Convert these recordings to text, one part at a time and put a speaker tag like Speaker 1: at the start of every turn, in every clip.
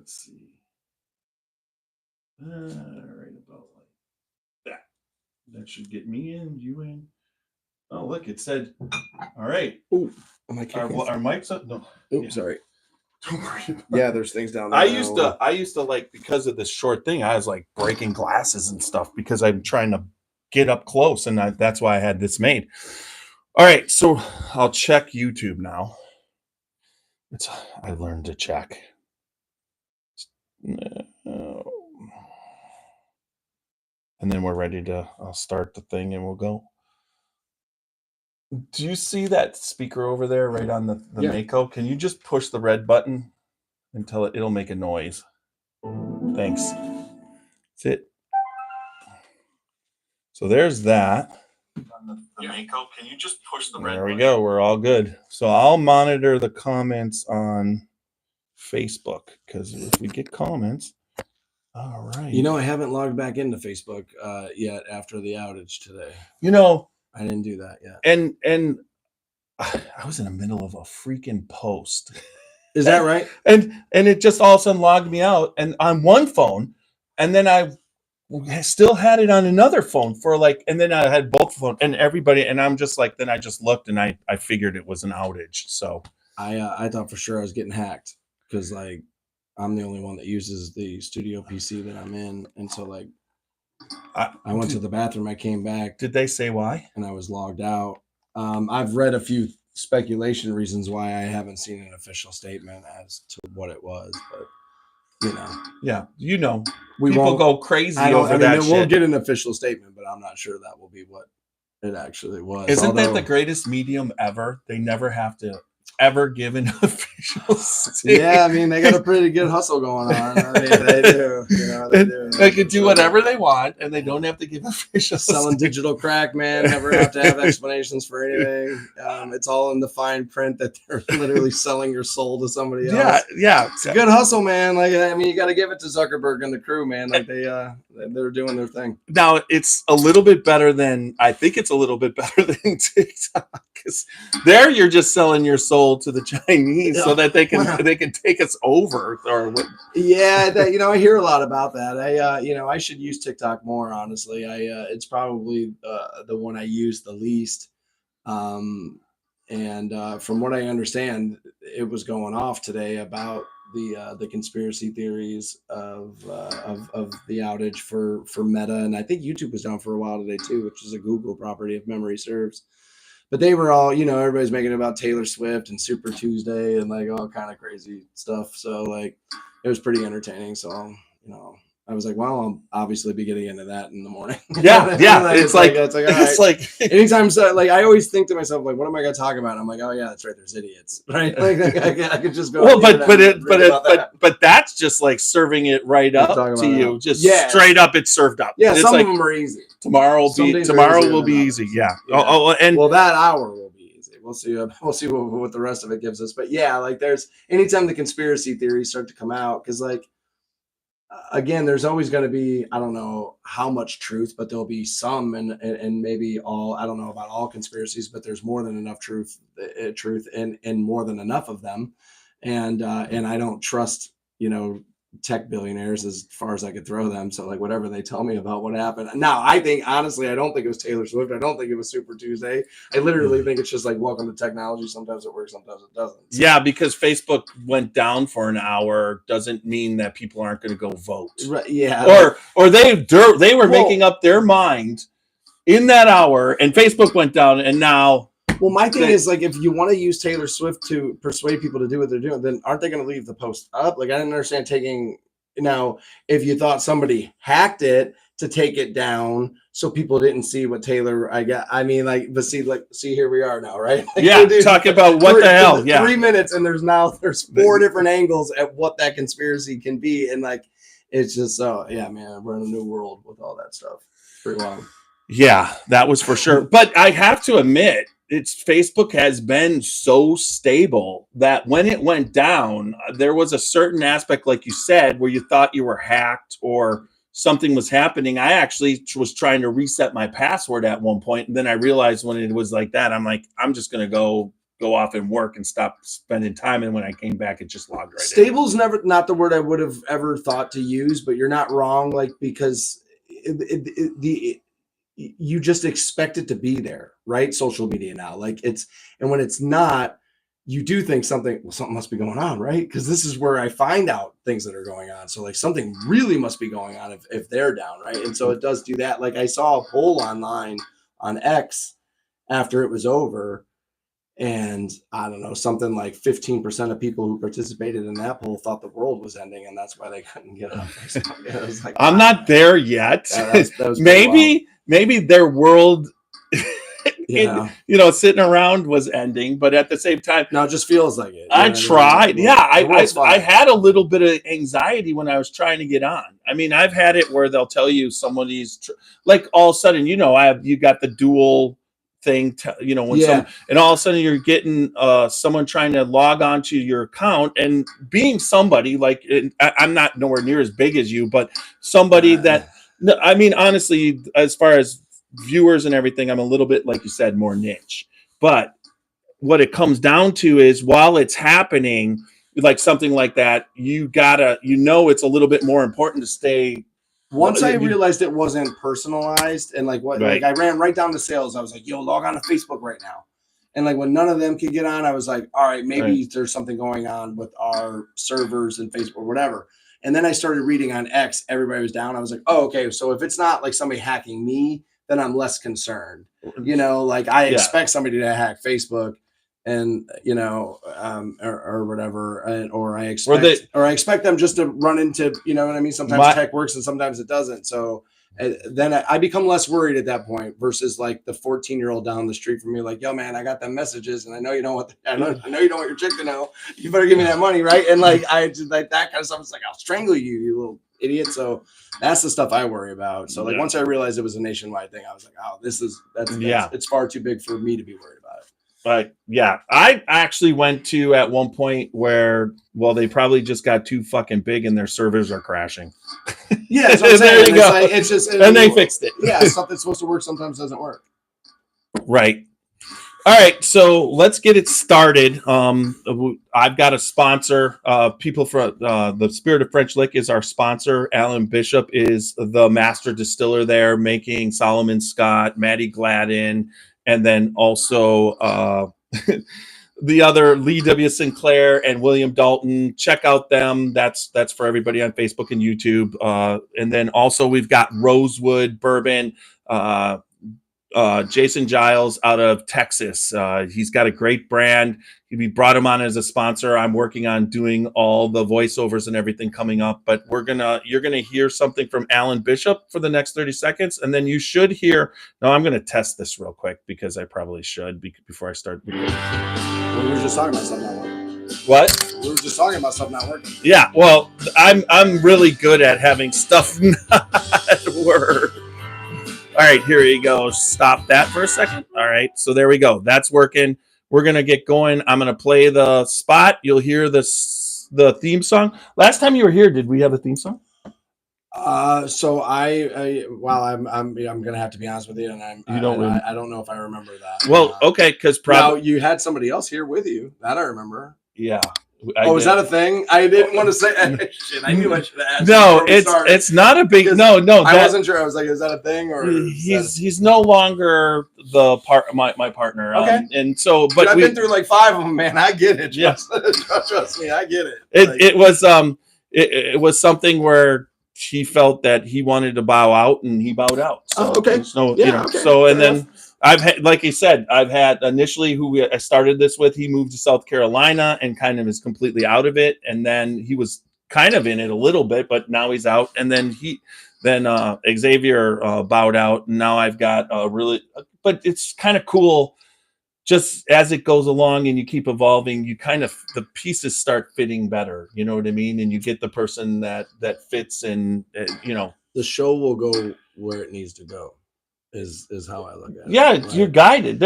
Speaker 1: let's see. Right about like that. That should get me in, you in. Oh, look, it said, all right.
Speaker 2: Oh, am I
Speaker 1: our mic's up? No.
Speaker 2: Oh, sorry.
Speaker 1: Don't worry about
Speaker 2: Yeah, there's things down there.
Speaker 1: I used to like, because of this short thing, I was like breaking glasses and stuff because I'm trying to get up close, and that's why I had this made. All right, so I'll check YouTube now. I learned to check. And then we're ready to, I'll start the thing and we'll go. Do you see that speaker over there right on the Mako? Can you just push the red button until it'll make a noise? Thanks. That's it. So there's that. On the Mako, can you just push the red button? There we go. We're all good. So I'll monitor the comments on Facebook, because if we get comments. All right.
Speaker 2: You know, I haven't logged back into Facebook yet after the outage today.
Speaker 1: You know,
Speaker 2: I didn't do that yet.
Speaker 1: And I was in the middle of a freaking post.
Speaker 2: Is that right?
Speaker 1: And it just all of a sudden logged me out, and on one phone, and then I still had it on another phone for like, and then I had both phones and everybody, and I'm just like, then I just looked and I figured it was an outage. So
Speaker 2: I thought for sure I was getting hacked, because like I'm the only one that uses the studio PC that I'm in, and so like I went to the bathroom, I came back.
Speaker 1: Did they say why?
Speaker 2: And I was logged out. I've read a few speculation reasons why. I haven't seen an official statement as to what it was, but you know.
Speaker 1: Yeah, you know,
Speaker 2: people
Speaker 1: go crazy over that shit.
Speaker 2: We'll get an official statement, but I'm not sure that will be what it actually was.
Speaker 1: Isn't that the greatest medium ever? They never have to ever give an official statement.
Speaker 2: Yeah, I mean, they got a pretty good hustle going on. I mean, they do. You know, they do.
Speaker 1: They can do whatever they want, and they don't have to give official
Speaker 2: selling digital crack, man. Never have to have explanations for anything. It's all in the fine print that they're literally selling your soul to somebody else.
Speaker 1: Yeah.
Speaker 2: It's a good hustle, man. Like, I mean, you got to give it to Zuckerberg and the crew, man. Like they're doing their thing.
Speaker 1: Now it's a little bit better than, I think it's a little bit better than TikTok, because there you're just selling your soul to the Chinese so that they can take us over, or what?
Speaker 2: Yeah, I hear a lot about that. I should use TikTok more, honestly. It's probably the one I use the least. And from what I understand, it was going off today about the conspiracy theories of the outage for Meta, and I think YouTube was down for a while today too, which is a Google property if memory serves. But they were all, everybody's making it about Taylor Swift and Super Tuesday and like all kind of crazy stuff. So like it was pretty entertaining. So I was like, well, I'll obviously be getting into that in the morning.
Speaker 1: Yeah. It's like
Speaker 2: anytime. So like, I always think to myself, like, what am I going to talk about? I'm like, oh yeah, that's right. There's idiots, right? Like I could just go.
Speaker 1: Well, but that's just like serving it right up to you. Just straight up, it's served up.
Speaker 2: Yeah, some of them are easy.
Speaker 1: Tomorrow will be easy. Yeah. And
Speaker 2: that hour will be easy. We'll see. We'll see what the rest of it gives us. But yeah, like there's anytime the conspiracy theories start to come out, because like. Again, there's always going to be, I don't know how much truth, but there'll be some, and maybe all, I don't know about all conspiracies, but there's more than enough truth and more than enough of them. And I don't trust, tech billionaires as far as I could throw them. So like whatever they tell me about what happened. Now, I think, honestly, I don't think it was Taylor Swift. I don't think it was Super Tuesday. I literally think it's just like, welcome to technology. Sometimes it works, sometimes it doesn't. So.
Speaker 1: Yeah, because Facebook went down for an hour doesn't mean that people aren't going to go vote.
Speaker 2: Right, yeah.
Speaker 1: Or they were making up their mind in that hour, and Facebook went down, and now.
Speaker 2: Well, my thing is, like, if you want to use Taylor Swift to persuade people to do what they're doing, then aren't they going to leave the post up? Like, I didn't understand if you thought somebody hacked it to take it down so people didn't see what Taylor, but see, here we are now, right? Like,
Speaker 1: yeah, talking about what the hell, yeah.
Speaker 2: 3 minutes, and there's 4 different angles at what that conspiracy can be, and, like, it's just, yeah, man, we're in a new world with all that stuff. It's pretty long.
Speaker 1: Yeah, that was for sure. But I have to admit, Facebook has been so stable that when it went down, there was a certain aspect, like you said, where you thought you were hacked or something was happening. I actually was trying to reset my password at one point, and then I realized when it was like that, I'm like, I'm just going to go go off and work and stop spending time. And when I came back, it just logged right in.
Speaker 2: Stable's not the word I would have ever thought to use, but you're not wrong. Like, because you just expect it to be there, right? Social media now, like and when it's not, you do think something must be going on, right? Because this is where I find out things that are going on. So like something really must be going on if they're down, right? And so it does do that. Like I saw a poll online on X after it was over, and I don't know, something like 15% of people who participated in that poll thought the world was ending, and that's why they couldn't get on Facebook. It was like,
Speaker 1: I'm not there yet.
Speaker 2: that was
Speaker 1: maybe their world,
Speaker 2: yeah,
Speaker 1: sitting around was ending, but at the same time,
Speaker 2: no, it just feels like it.
Speaker 1: I tried.
Speaker 2: Well,
Speaker 1: Yeah, I had a little bit of anxiety when I was trying to get on. I mean, I've had it where they'll tell you somebody's like all of a sudden, you got the dual thing, and all of a sudden you're getting someone trying to log onto your account and being somebody like I'm not nowhere near as big as you, but somebody that, I mean, honestly, as far as viewers and everything, I'm a little bit, like you said, more niche. But what it comes down to is while it's happening, like something like that, you gotta, it's a little bit more important to stay.
Speaker 2: Once I realized it wasn't personalized, and like I ran right down to sales. I was like, yo, log on to Facebook right now. And like when none of them could get on, I was like, all right, maybe there's something going on with our servers and Facebook or whatever. And then I started reading on X, everybody was down. I was like, oh, okay. So if it's not like somebody hacking me, then I'm less concerned. Like I expect somebody to hack Facebook and, or whatever. Or I expect them just to run into, you know what I mean? Sometimes tech works and sometimes it doesn't. So then I become less worried at that point versus like the 14-year-old down the street from me, like, yo, man, I got them messages and I know you don't want I know you don't want your chick to know. You better give me that money, right? And like I just like that kind of stuff. It's like, I'll strangle you, you little idiot. So that's the stuff I worry about. So like once I realized it was a nationwide thing, I was like, oh, it's far too big for me to be worried about it.
Speaker 1: But yeah, I actually went to at one point where, they probably just got too fucking big and their servers are crashing.
Speaker 2: Yeah, that's what I'm saying.
Speaker 1: There you go.
Speaker 2: Like, it's just,
Speaker 1: and they fixed it.
Speaker 2: Yeah, stuff that's supposed to work sometimes doesn't work.
Speaker 1: Right. All right, so let's get it started. I've got a sponsor. People from the Spirit of French Lick is our sponsor. Alan Bishop is the master distiller there, making Solomon Scott, Matty Gladden, and then also the other Lee W. Sinclair and William Dalton. Check out them. That's for everybody on Facebook and YouTube. And then also we've got Rosewood Bourbon. Jason Giles out of Texas. He's got a great brand. We brought him on as a sponsor. I'm working on doing all the voiceovers and everything coming up, but you're gonna hear something from Alan Bishop for the next 30 seconds. And then you should hear, I'm going to test this real quick because I probably should before I start.
Speaker 2: We were just talking about something not working.
Speaker 1: What?
Speaker 2: We were just talking about something not working.
Speaker 1: Yeah. Well, I'm really good at having stuff not work. All right, here you go. Stop that for a second. All right, so there we go. That's working. We're going to get going. I'm going to play the spot. You'll hear the theme song. Last time you were here, did we have a theme song?
Speaker 2: So I'm going to have to be honest with you, and I don't know if I remember that.
Speaker 1: Well, okay, because
Speaker 2: probably you had somebody else here with you. That I remember.
Speaker 1: Yeah.
Speaker 2: Is that a thing? I didn't want to say shit. I knew I should have asked.
Speaker 1: No, it's not a big no.
Speaker 2: I wasn't sure. I was like, is that a thing? Or
Speaker 1: he's no longer my partner.
Speaker 2: Okay.
Speaker 1: And so, but
Speaker 2: I've been through like 5 of them, man. I get it. Trust me, I get it.
Speaker 1: It was something where he felt that he wanted to bow out, and he bowed out. So,
Speaker 2: okay.
Speaker 1: So okay. So and then. I've had, like you said, I've had initially who I started this with. He moved to South Carolina and kind of is completely out of it. And then he was kind of in it a little bit, but now he's out. And then Xavier bowed out. And now I've got but it's kind of cool. Just as it goes along and you keep evolving, the pieces start fitting better. You know what I mean? And you get the person that fits, and
Speaker 2: the show will go where it needs to go. Is how I look at it.
Speaker 1: Yeah, right? You're guided.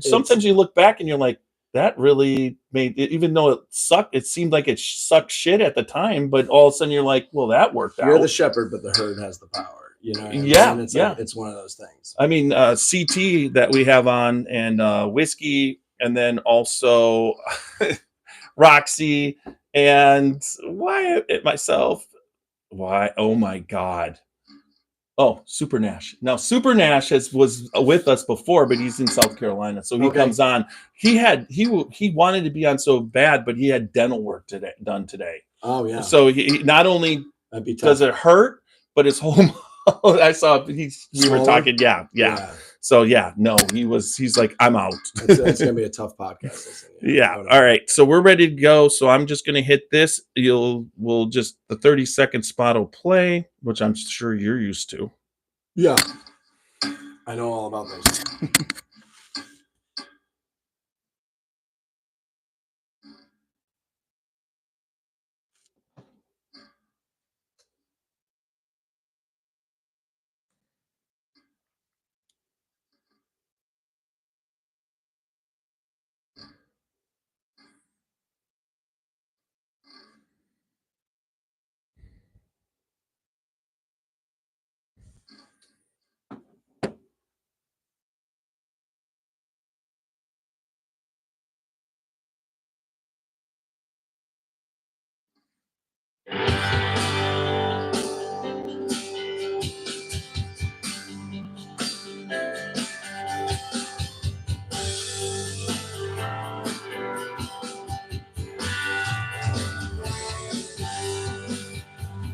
Speaker 1: Sometimes you look back and you're like, that really made it, even though it sucked, it seemed like it sucked shit at the time, but all of a sudden you're like, well, that worked out.
Speaker 2: You're the shepherd, but the herd has the power. You know what I mean? It's one of those things.
Speaker 1: I mean, CT that we have on, and Whiskey and then also Roxy and myself. Why? Oh my God. Oh, Super Nash. Now, Super Nash was with us before, but he's in South Carolina, so he comes on. He wanted to be on so bad, but he had dental work done today.
Speaker 2: Oh yeah.
Speaker 1: So he not only does it hurt, but his whole. I saw we were talking. Yeah. So yeah, no, he's like, I'm out.
Speaker 2: It's gonna be a tough podcast.
Speaker 1: Yeah. All right. So we're ready to go. So I'm just gonna hit this. We'll just the 30-second spot will play, which I'm sure you're used to.
Speaker 2: Yeah. I know all about those.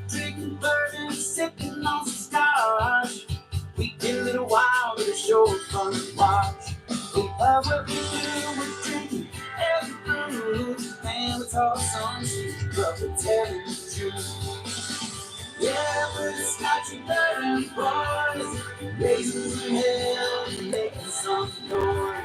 Speaker 3: Drinking bourbon, sipping on some scotch. We did it a while, but it sure was fun to watch. We love what we do, we're drinking every brew. Man, we talk some shit, but we're telling the truth. Yeah, we're the Scotchy bourbon boys, raisins in hell, making some noise.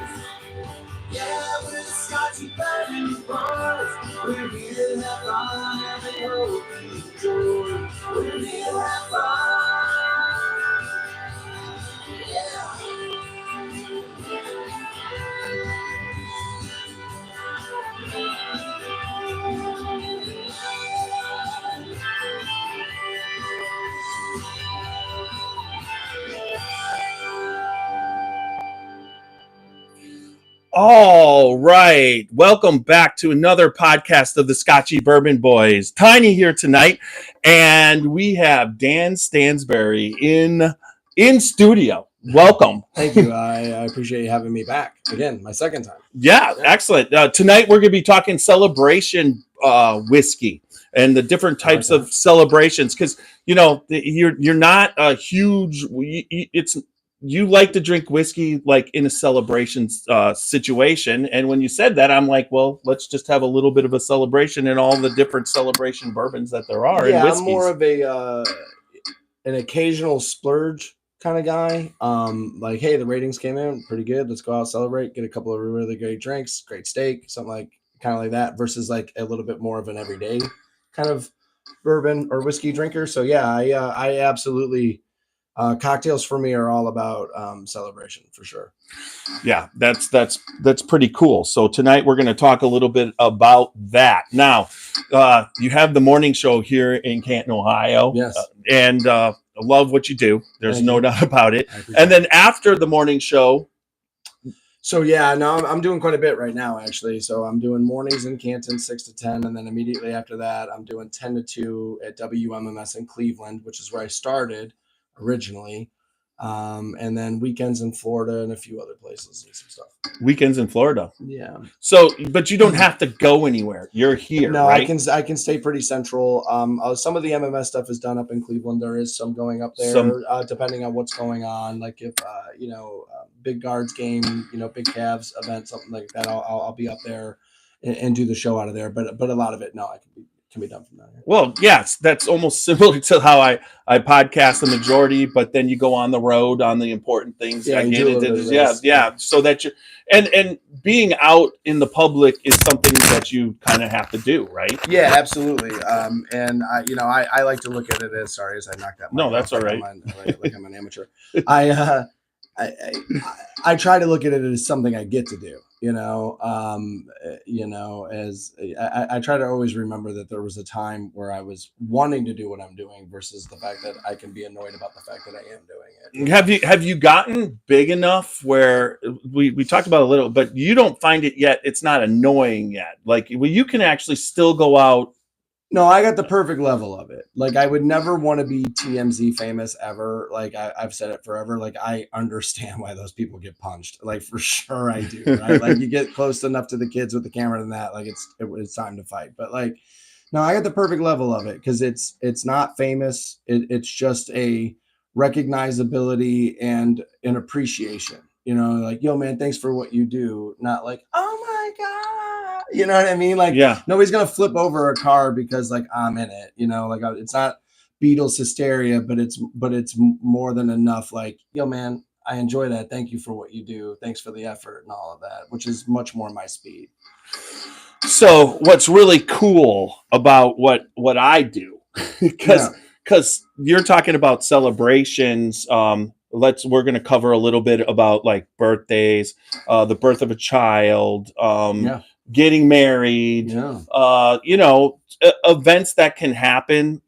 Speaker 3: Yeah, we're the Scotchy bourbon boys. We're here to have fun, and we hope you enjoy. We're here to have fun. Yeah.
Speaker 1: All right. Welcome back to another podcast of the Scotchy Bourbon Boys. Tiny here tonight, and we have Dan Stansberry in studio. Welcome.
Speaker 2: Thank you. I appreciate you having me back again, my second time.
Speaker 1: Yeah. Excellent. Tonight we're going to be talking celebration whiskey and the different types of celebrations, because you're not a huge. You like to drink whiskey like in a celebration situation. And when you said that, I'm like, well, let's just have a little bit of a celebration and all the different celebration bourbons that there are.
Speaker 2: Yeah,
Speaker 1: in whiskeys.
Speaker 2: I'm more of an occasional splurge kind of guy. Like, hey, the ratings came in pretty good. Let's go out, celebrate, get a couple of really great drinks, great steak, something kind of like that, versus like a little bit more of an everyday kind of bourbon or whiskey drinker. So yeah, I absolutely. Cocktails for me are all about celebration for sure.
Speaker 1: Yeah, that's pretty cool. So tonight we're going to talk a little bit about that. Now, you have the morning show here in Canton, Ohio.
Speaker 2: Yes.
Speaker 1: And I love what you do. There's no doubt about it. And then after the morning show.
Speaker 2: So yeah, no, I'm doing quite a bit right now, actually. So I'm doing mornings in Canton, 6 to 10. And then immediately after that, I'm doing 10 to 2 at WMMS in Cleveland, which is where I started originally, and then weekends in Florida and a few other places and some stuff.
Speaker 1: Weekends in Florida.
Speaker 2: Yeah.
Speaker 1: So, but you don't have to go anywhere. You're here.
Speaker 2: No,
Speaker 1: right?
Speaker 2: I can stay pretty central. Some of the MMS stuff is done up in Cleveland. There is some going up there, depending on what's going on. Like if big guards game, big Cavs event, something like that. I'll be up there and do the show out of there. But a lot of it, no, can be done from there.
Speaker 1: Well, yes, that's almost similar to how I podcast the majority, but then you go on the road on the important things.
Speaker 2: Yeah,
Speaker 1: So that you and being out in the public is something that you kind of have to do, right?
Speaker 2: Yeah, absolutely. And I like to look at it as sorry as I knocked that.
Speaker 1: No, that's all right.
Speaker 2: Like I'm an amateur. I try to look at it as something I get to do. As I try to always remember that there was a time where I was wanting to do what I'm doing versus the fact that I can be annoyed about the fact that I am doing it.
Speaker 1: Have you gotten big enough where we talked about a little, but you don't find it yet? It's not annoying yet. Like, well, you can actually still go out.
Speaker 2: No, I got the perfect level of it. Like, I would never want to be TMZ famous ever. Like, I've said it forever. Like, I understand why those people get punched. Like, for sure I do, right? Like, you get close enough to the kids with the camera and that, like, it's time to fight. But like, no, I got the perfect level of it because it's not famous. It's just a recognizability and an appreciation. Like, yo, man, thanks for what you do. Not like, oh my God. You know what I mean? Like,
Speaker 1: Yeah.
Speaker 2: nobody's gonna flip over a car because like I'm in it. Like it's not Beatles hysteria, but it's more than enough. Like, yo, man, I enjoy that. Thank you for what you do. Thanks for the effort and all of that, which is much more my speed.
Speaker 1: So what's really cool about what I do, because you're talking about celebrations. We're going to cover a little bit about like birthdays, the birth of a child, getting married, events that can happen,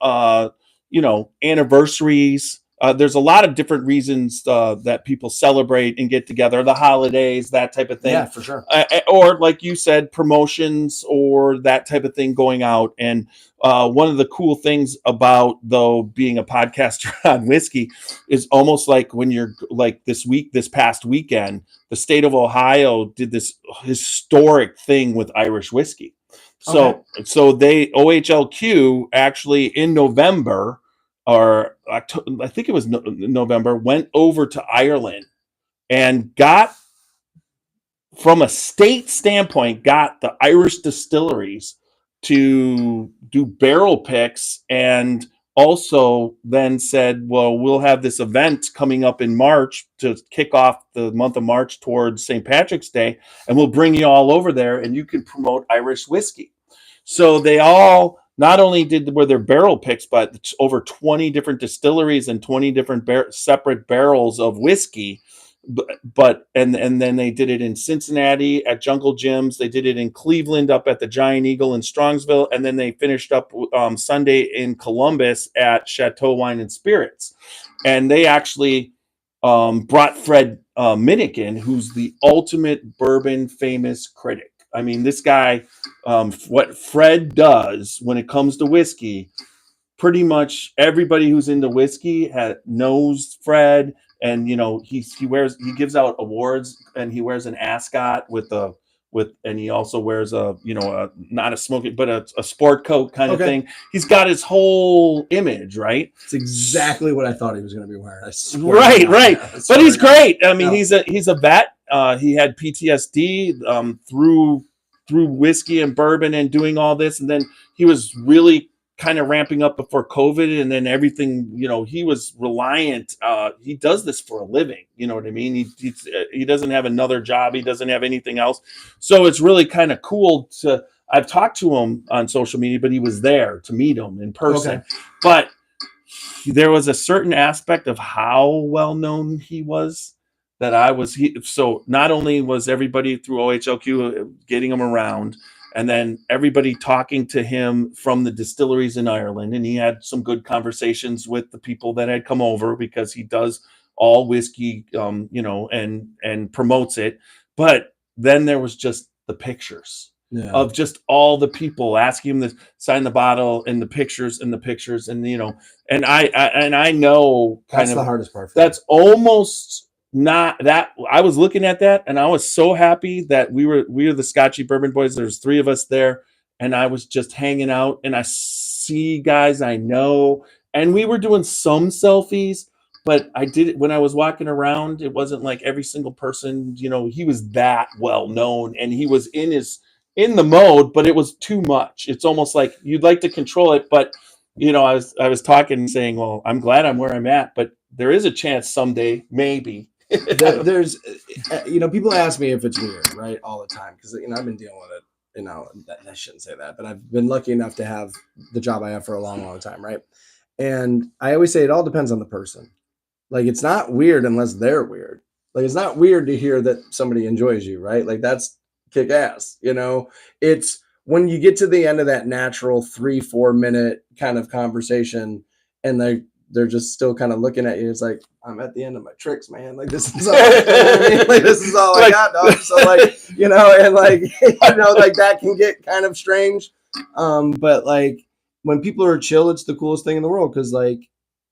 Speaker 1: anniversaries. There's a lot of different reasons that people celebrate and get together, the holidays, that type of thing.
Speaker 2: Yeah, for sure.
Speaker 1: Or like you said, promotions or that type of thing going out. And one of the cool things about, though, being a podcaster on whiskey is almost like when you're like this past weekend, the state of Ohio did this historic thing with Irish whiskey. So OHLQ actually in November, or I think it was November, went over to Ireland and got, from a state standpoint, got the Irish distilleries to do barrel picks, and also then said, well, we'll have this event coming up in March to kick off the month of March towards St. Patrick's Day, and we'll bring you all over there and you can promote Irish whiskey. So they all not only were their barrel picks, but over 20 different distilleries and 20 different separate barrels of whiskey. And then they did it in Cincinnati at Jungle Gyms. They did it in Cleveland up at the Giant Eagle in Strongsville. And then they finished up Sunday in Columbus at Chateau Wine and Spirits. And they actually brought Fred Minnick in, who's the ultimate bourbon famous critic. I mean, this guy, what Fred does when it comes to whiskey, pretty much everybody who's into whiskey knows Fred. And he gives out awards, and he wears an ascot and he also wears not a smoking, but a sport coat kind of thing. He's got his whole image, right?
Speaker 2: It's exactly what I thought he was going to be wearing.
Speaker 1: Right. But he's great. I mean, he's a vet. He had PTSD through whiskey and bourbon and doing all this, and then he was really kind of ramping up before COVID, and then everything, he was reliant. He does this for a living. You know what I mean? He doesn't have another job. He doesn't have anything else. So it's really kind of cool I've talked to him on social media, but he was there to meet him in person. Okay. But there was a certain aspect of how well known he was that so not only was everybody through OHLQ getting him around, and then everybody talking to him from the distilleries in Ireland. And he had some good conversations with the people that had come over, because he does all whiskey, and promotes it. But then there was just the pictures of just all the people asking him to sign the bottle, and the pictures. And I know
Speaker 2: that's the hardest part.
Speaker 1: That's almost not that. I was looking at that, and I was so happy that we were the Scotchy Bourbon Boys. There's 3 of us there, and I was just hanging out, and I see guys I know, and we were doing some selfies, but I did it when I was walking around. It wasn't like every single person, he was that well known, and he was in the mode, but it was too much. It's almost like you'd like to control it, but I was talking and saying, well, I'm glad I'm where I'm at, but there is a chance someday, maybe.
Speaker 2: There's people ask me if it's weird, right, all the time, because I've been dealing with it. I shouldn't say that, but I've been lucky enough to have the job I have for a long time, right? And I always say it all depends on the person. Like, it's not weird unless they're weird. Like, it's not weird to hear that somebody enjoys you, right? Like, that's kick ass. You know, it's when you get to the end of that natural 3-4 minute kind of conversation and they're just still kind of looking at you. It's like, I'm at the end of my tricks, man. Like, this is all, you know what I mean? Like, this is all I got, dog. So like, you know, and like, you know, like that can get kind of strange. But like when people are chill, it's the coolest thing in the world. Cause like,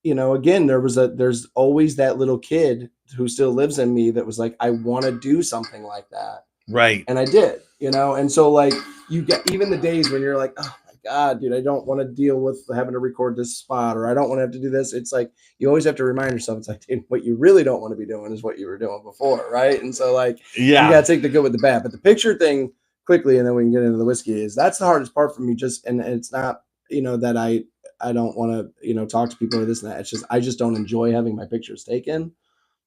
Speaker 2: you know, again, there's always that little kid who still lives in me that was like, I want to do something like that.
Speaker 1: Right.
Speaker 2: And I did, you know? And so like you get even the days when you're like, oh my God, dude, I don't want to deal with having to record this spot, or I don't want to have to do this. It's like, you always have to remind yourself, it's like, dude, what you really don't want to be doing is what you were doing before. Right. And so like, you got to take the good with the bad, but the picture thing quickly, and then we can get into the whiskey, is that's the hardest part for me. Just, and it's not, you know, that I don't want to, you know, talk to people or this and that. It's just, I just don't enjoy having my pictures taken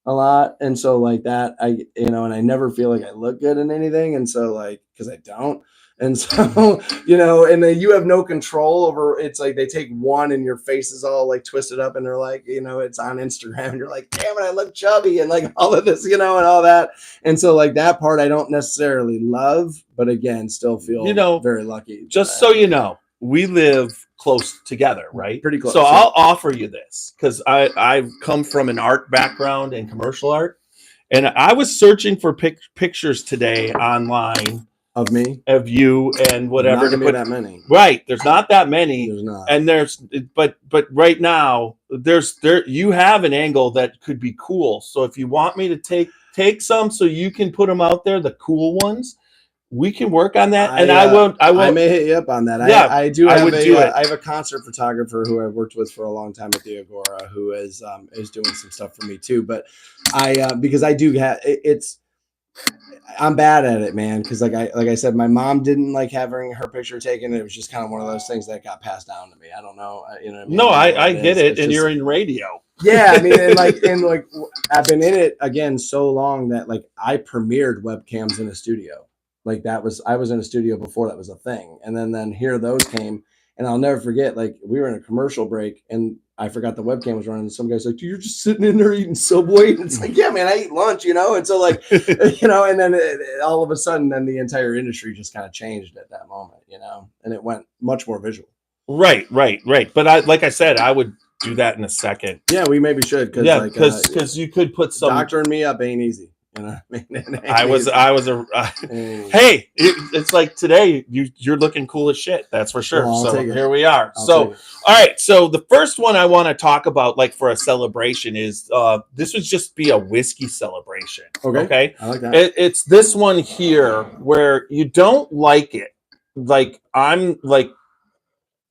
Speaker 2: a lot. And so like that, you know, and I never feel like I look good in anything. And so like, cause I don't. And so, you know, and then you have no control over, it's like they take one and your face is all like twisted up and they're like, you know, it's on Instagram and you're like, damn it, I look chubby and like all of this, you know, and all that. And so like that part I don't necessarily love, but again, still feel, you know, very lucky.
Speaker 1: Just so you know, we live close together, right?
Speaker 2: Pretty close.
Speaker 1: So yeah. I'll offer you this because I've come from an art background and commercial art. And I was searching for pictures today online
Speaker 2: of me,
Speaker 1: of you, and whatever.
Speaker 2: Not that many,
Speaker 1: right? There's not that many.
Speaker 2: There's not,
Speaker 1: and but right now you have an angle that could be cool. So if you want me to take some, so you can put them out there, the cool ones, we can work on that. And I won't.
Speaker 2: I may hit you up on that.
Speaker 1: Yeah,
Speaker 2: I do.
Speaker 1: I would do it.
Speaker 2: I have a concert photographer who I've worked with for a long time at the Agora, who is doing some stuff for me too. But because I do have I'm bad at it, man. Because like I said, my mom didn't like having her picture taken. It was just kind of one of those things that got passed down to me. I don't know, you know. What I mean?
Speaker 1: No, I get it. And
Speaker 2: just,
Speaker 1: you're in radio.
Speaker 2: Yeah, I mean, and like I've been in it again so long that like I premiered webcams in a studio. Like I was in a studio before that was a thing, and then here those came, and I'll never forget. Like we were in a commercial break, and I forgot the webcam was running. And some guy's like, "You're just sitting in there eating Subway." And it's like, yeah, man, I eat lunch, you know. And so like, you know, and then all of a sudden, then the entire industry just kind of changed at that moment, you know, and it went much more visual.
Speaker 1: Right. But like I said, I would do that in a second.
Speaker 2: Yeah, we maybe should.
Speaker 1: Because you could put some.
Speaker 2: Doctoring me up ain't easy. You know,
Speaker 1: I was hey, it's like today you're looking cool as shit. That's for sure.
Speaker 2: Well,
Speaker 1: so here we are. All right. So the first one I want to talk about, like for a celebration, is this would just be a whiskey celebration. Okay.
Speaker 2: I like that.
Speaker 1: It's this one here where you don't like it. Like I'm like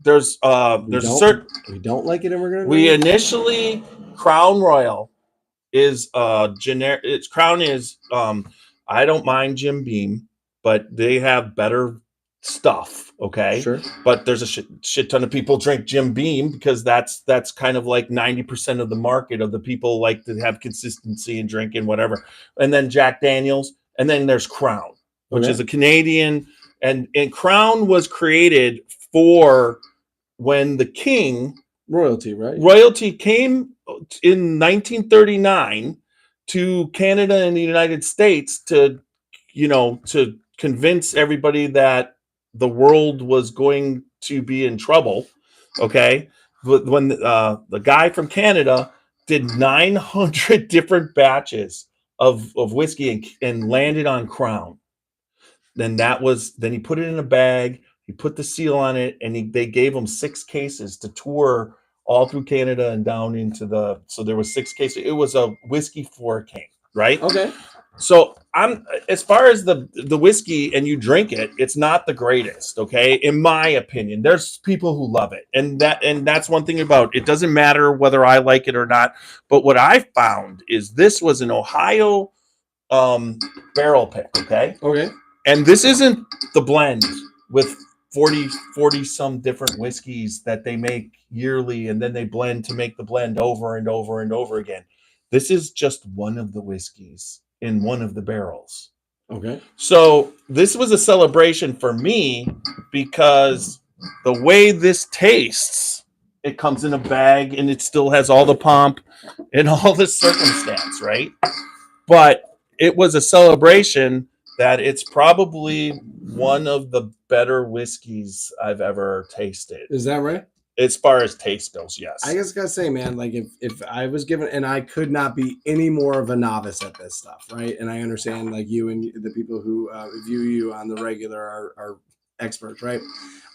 Speaker 1: there's a certain
Speaker 2: we don't like it, and we're gonna
Speaker 1: initially Crown Royal is generic. Its Crown is I don't mind Jim Beam, but they have better stuff. Okay,
Speaker 2: sure.
Speaker 1: But there's a shit ton of people drink Jim Beam because that's kind of like 90% of the market of the people like to have consistency in drinking whatever. And then Jack Daniels, and then there's Crown, which is a Canadian, and Crown was created for when the king royalty came in 1939 to Canada and the United States to convince everybody that the world was going to be in trouble. Okay. But when the guy from Canada did 900 different batches of whiskey and landed on Crown, then he put it in a bag, he put the seal on it, and they gave him 6 cases to tour all through Canada and down into so there was 6 cases. It was a whiskey for a king, right?
Speaker 2: Okay.
Speaker 1: So as far as the whiskey and you drink it, it's not the greatest, okay? In my opinion, there's people who love it. And that's one thing about it. Doesn't matter whether I like it or not. But what I found is this was an Ohio barrel pick, okay?
Speaker 2: Okay.
Speaker 1: And this isn't the blend with 40 some different whiskeys that they make yearly, and then they blend to make the blend over and over and over again. This is just one of the whiskeys in one of the barrels.
Speaker 2: Okay.
Speaker 1: So this was a celebration for me because the way this tastes, it comes in a bag and it still has all the pomp and all the circumstance, right? But it was a celebration that it's probably one of the better whiskeys I've ever tasted.
Speaker 2: Is that right?
Speaker 1: As far as taste goes, yes.
Speaker 2: I just gotta say, man, like if I was given, and I could not be any more of a novice at this stuff, right? And I understand, like, you and the people who view you on the regular are experts, right?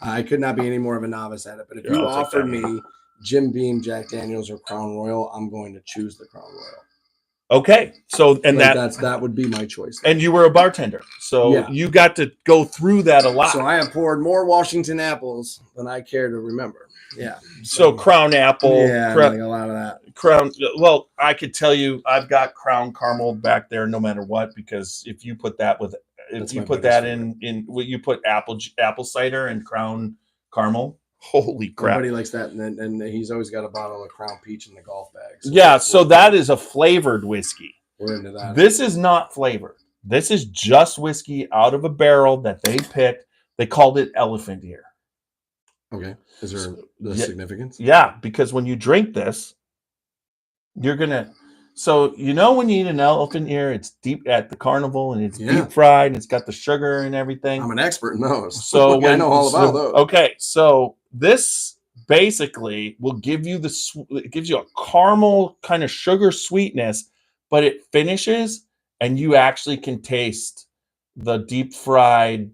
Speaker 2: I could not be any more of a novice at it. But if
Speaker 1: Here,
Speaker 2: you
Speaker 1: I'll take
Speaker 2: offered
Speaker 1: that.
Speaker 2: me Jim Beam, Jack Daniels, or Crown Royal, I'm going to choose the Crown Royal.
Speaker 1: Okay, so and
Speaker 2: Like,
Speaker 1: that
Speaker 2: that would be my choice.
Speaker 1: and you were a bartender, so
Speaker 2: Yeah.
Speaker 1: you got to go through that a lot.
Speaker 2: So I have poured more Washington apples than I care to remember. Yeah.
Speaker 1: So Crown Apple,
Speaker 2: Yeah,
Speaker 1: Crown,
Speaker 2: like a lot of that.
Speaker 1: Crown. Well, I could tell you, I've got Crown Caramel back there, no matter what, because if you put that with,
Speaker 2: That's
Speaker 1: if you
Speaker 2: my
Speaker 1: put
Speaker 2: biggest
Speaker 1: that in, well, you put apple cider and Crown Caramel. Holy crap!
Speaker 2: Everybody likes that, and he's always got a bottle of Crown Peach in the golf bag.
Speaker 1: Yeah, so that is a flavored whiskey.
Speaker 2: We're into that.
Speaker 1: This is not flavored. This is just whiskey out of a barrel that they picked. They called it elephant ear.
Speaker 2: Okay. Is there the
Speaker 1: Yeah.
Speaker 2: significance?
Speaker 1: Yeah, because when you drink this, you're gonna. So you know when you eat an elephant ear, it's deep at the carnival and it's
Speaker 2: Yeah.
Speaker 1: deep fried and it's got the sugar and everything.
Speaker 2: I'm an expert in those.
Speaker 1: So
Speaker 2: I know all about those.
Speaker 1: Okay, so this basically will give you it gives you a caramel kind of sugar sweetness, but it finishes and you actually can taste the deep fried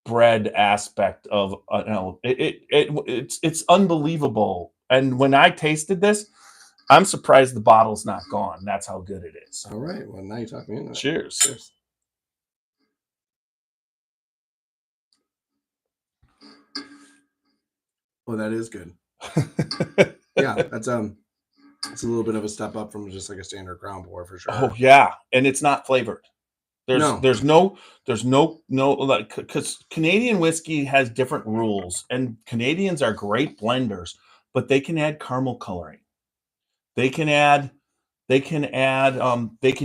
Speaker 1: bread aspect of an elephant. It's unbelievable. And when I tasted this, I'm surprised the bottle's not gone. That's how good it is.
Speaker 2: All right. Well, now you talk me into it.
Speaker 1: Cheers.
Speaker 2: Cheers. Well, that is good. Yeah, that's it's a little bit of a step up from just like a standard Crown pour for sure.
Speaker 1: Oh yeah, and it's not flavored. There's no like, because Canadian whiskey has different rules, and Canadians are great blenders, but they can add caramel coloring. They can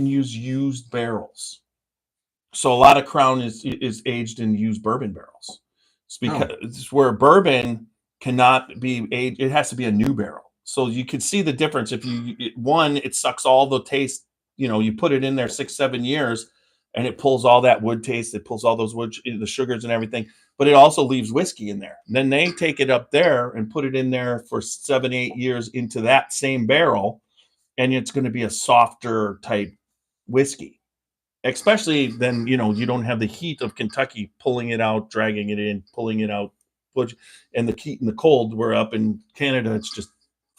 Speaker 1: use used barrels. So a lot of Crown is aged in used bourbon barrels. It's because it's where bourbon cannot be aged; it has to be a new barrel. So you can see the difference. If it sucks all the taste. You know, you put it in there 6-7 years, and it pulls all that wood taste. It pulls all those the sugars and everything. But it also leaves whiskey in there. And then they take it up there and put it in there for 7-8 years into that same barrel, and it's going to be a softer type whiskey. Especially then, you don't have the heat of Kentucky pulling it out, dragging it in, pulling it out, and the heat and the cold. We're up in Canada; it's just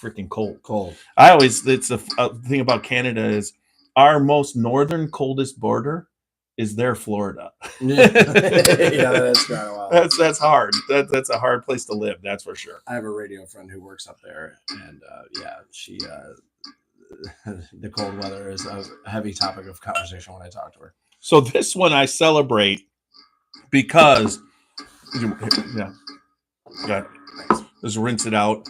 Speaker 1: freaking cold. It's a thing about Canada is our most northern coldest border is their Florida.
Speaker 2: Yeah, that's kind of wild.
Speaker 1: That's hard. That's a hard place to live. That's for sure.
Speaker 2: I have a radio friend who works up there, and she the cold weather is a heavy topic of conversation when I talk to her.
Speaker 1: So this one I celebrate because just rinse it out.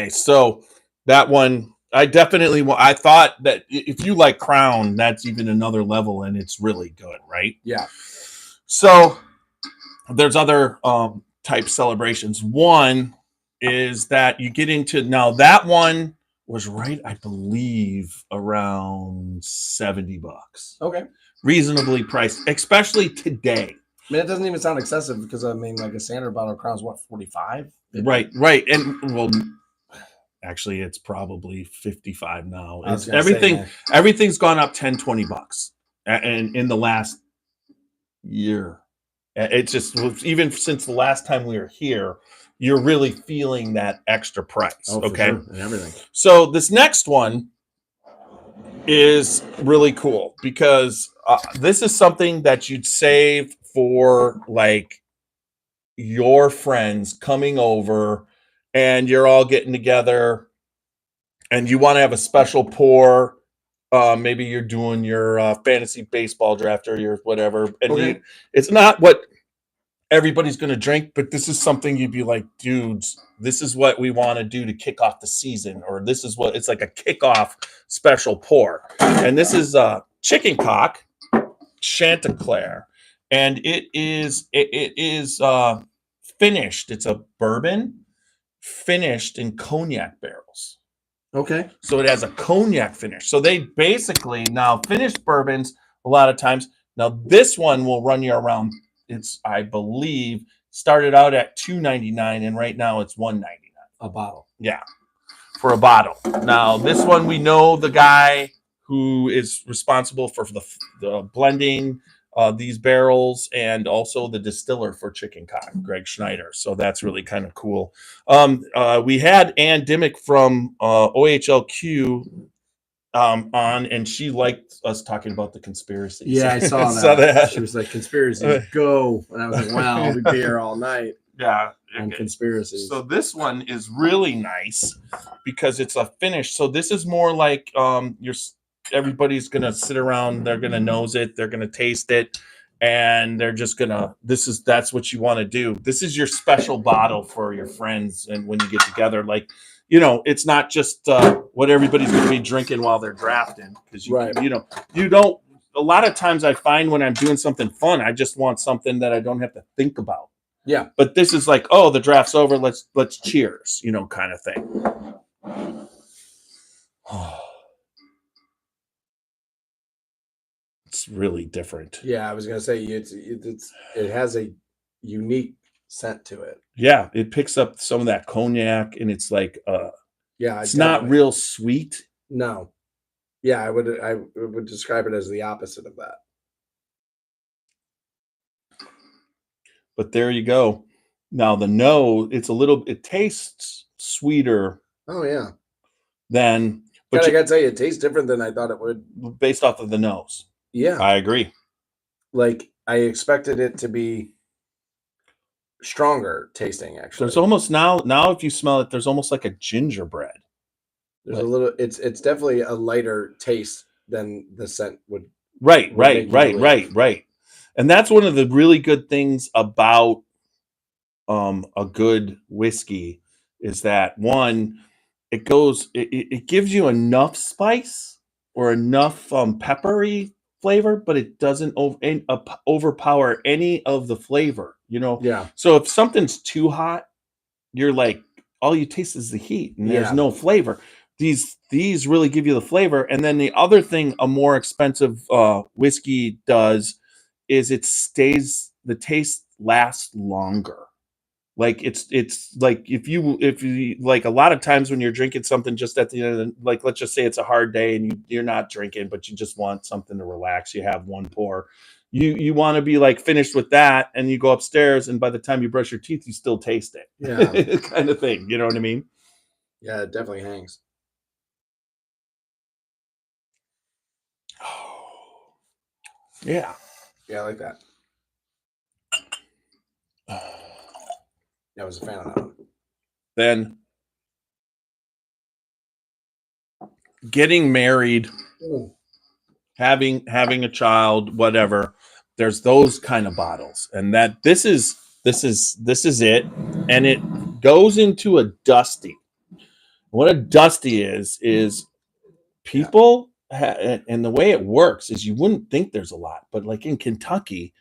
Speaker 1: So that one I definitely I thought that if you like Crown, that's even another level, and it's really good, right?
Speaker 2: Yeah.
Speaker 1: So there's other type celebrations. One is that you get into, now that one was right, I believe, around $70.
Speaker 2: Okay.
Speaker 1: Reasonably priced, especially today.
Speaker 2: I mean, it doesn't even sound excessive because I mean, like a standard bottle of Crown's what, 45?
Speaker 1: Right. And well, actually, it's probably 55 now. It's everything's gone up $10-$20, and in the last year. It's just, even since the last time we were here, you're really feeling that extra price. Okay.
Speaker 2: Sure. And everything.
Speaker 1: So this next one is really cool because this is something that you'd save for like your friends coming over and you're all getting together and you want to have a special pour. Maybe you're doing your fantasy baseball draft or your whatever. And it's not what everybody's going to drink, but this is something you'd be like, dudes, this is what we want to do to kick off the season. Or this is what it's like, a kickoff special pour. And this is chicken cock Chanticleer. And it is finished. It's a bourbon finished in cognac barrels.
Speaker 2: Okay.
Speaker 1: So it has a cognac finish. So they basically now finished bourbons a lot of times. Now this one will run you around. It's, I believe, started out at $2.99 and right now it's $1.99
Speaker 2: a bottle.
Speaker 1: Yeah, for a bottle. Now this one we know the guy who is responsible for the blending these barrels and also the distiller for Chicken Cock, Greg Schneider. So that's really kind of cool. We had Ann Dimmick from OHLQ on, and she liked us talking about the conspiracy.
Speaker 2: Yeah, I saw that. She was like, "Conspiracies, go!" And I was like, "Wow, I'll be here all night."
Speaker 1: Yeah,
Speaker 2: on conspiracies.
Speaker 1: So this one is really nice because it's a finish. So this is more like everybody's gonna sit around, they're gonna nose it, they're gonna taste it, and they're just gonna that's what you want to do. This is your special bottle for your friends and when you get together. Like, it's not just what everybody's gonna be drinking while they're drafting, because you don't. A lot of times I find when I'm doing something fun, I just want something that I don't have to think about.
Speaker 2: Yeah.
Speaker 1: But this is like, oh, the draft's over, let's cheers, kind of thing. It's really different.
Speaker 2: Yeah, I was gonna say it has a unique scent to it.
Speaker 1: Yeah, it picks up some of that cognac, and it's like it's not real sweet.
Speaker 2: No. Yeah, I would describe it as the opposite of that.
Speaker 1: But there you go. Now it tastes sweeter.
Speaker 2: Oh yeah.
Speaker 1: But
Speaker 2: I gotta tell you, it tastes different than I thought it would,
Speaker 1: based off of the nose.
Speaker 2: Yeah,
Speaker 1: I agree.
Speaker 2: Like I expected it to be stronger tasting. Actually,
Speaker 1: there's almost now if you smell it, there's almost like a gingerbread.
Speaker 2: There's a little. It's definitely a lighter taste than the scent would.
Speaker 1: Right. And that's one of the really good things about a good whiskey is that one, it gives you enough spice or enough peppery flavor, but it doesn't overpower any of the flavor.
Speaker 2: Yeah.
Speaker 1: So if something's too hot, you're like, all you taste is the heat, and there's no flavor. These really give you the flavor. And then the other thing a more expensive whiskey does is the taste lasts longer. Like it's like if you like, a lot of times when you're drinking something just at the end of like, let's just say it's a hard day and you're not drinking, but you just want something to relax. You have one pour. You want to be like finished with that, and you go upstairs, and by the time you brush your teeth, you still taste it.
Speaker 2: Yeah.
Speaker 1: Kind of thing. You know what I mean?
Speaker 2: Yeah, it definitely hangs.
Speaker 1: Yeah.
Speaker 2: Yeah, I like that. I was a fan of that one.
Speaker 1: Then getting married, having a child, whatever. There's those kind of bottles, and that this is it, and it goes into a dusty. What a dusty is people, and the way it works is you wouldn't think there's a lot, but like in Kentucky,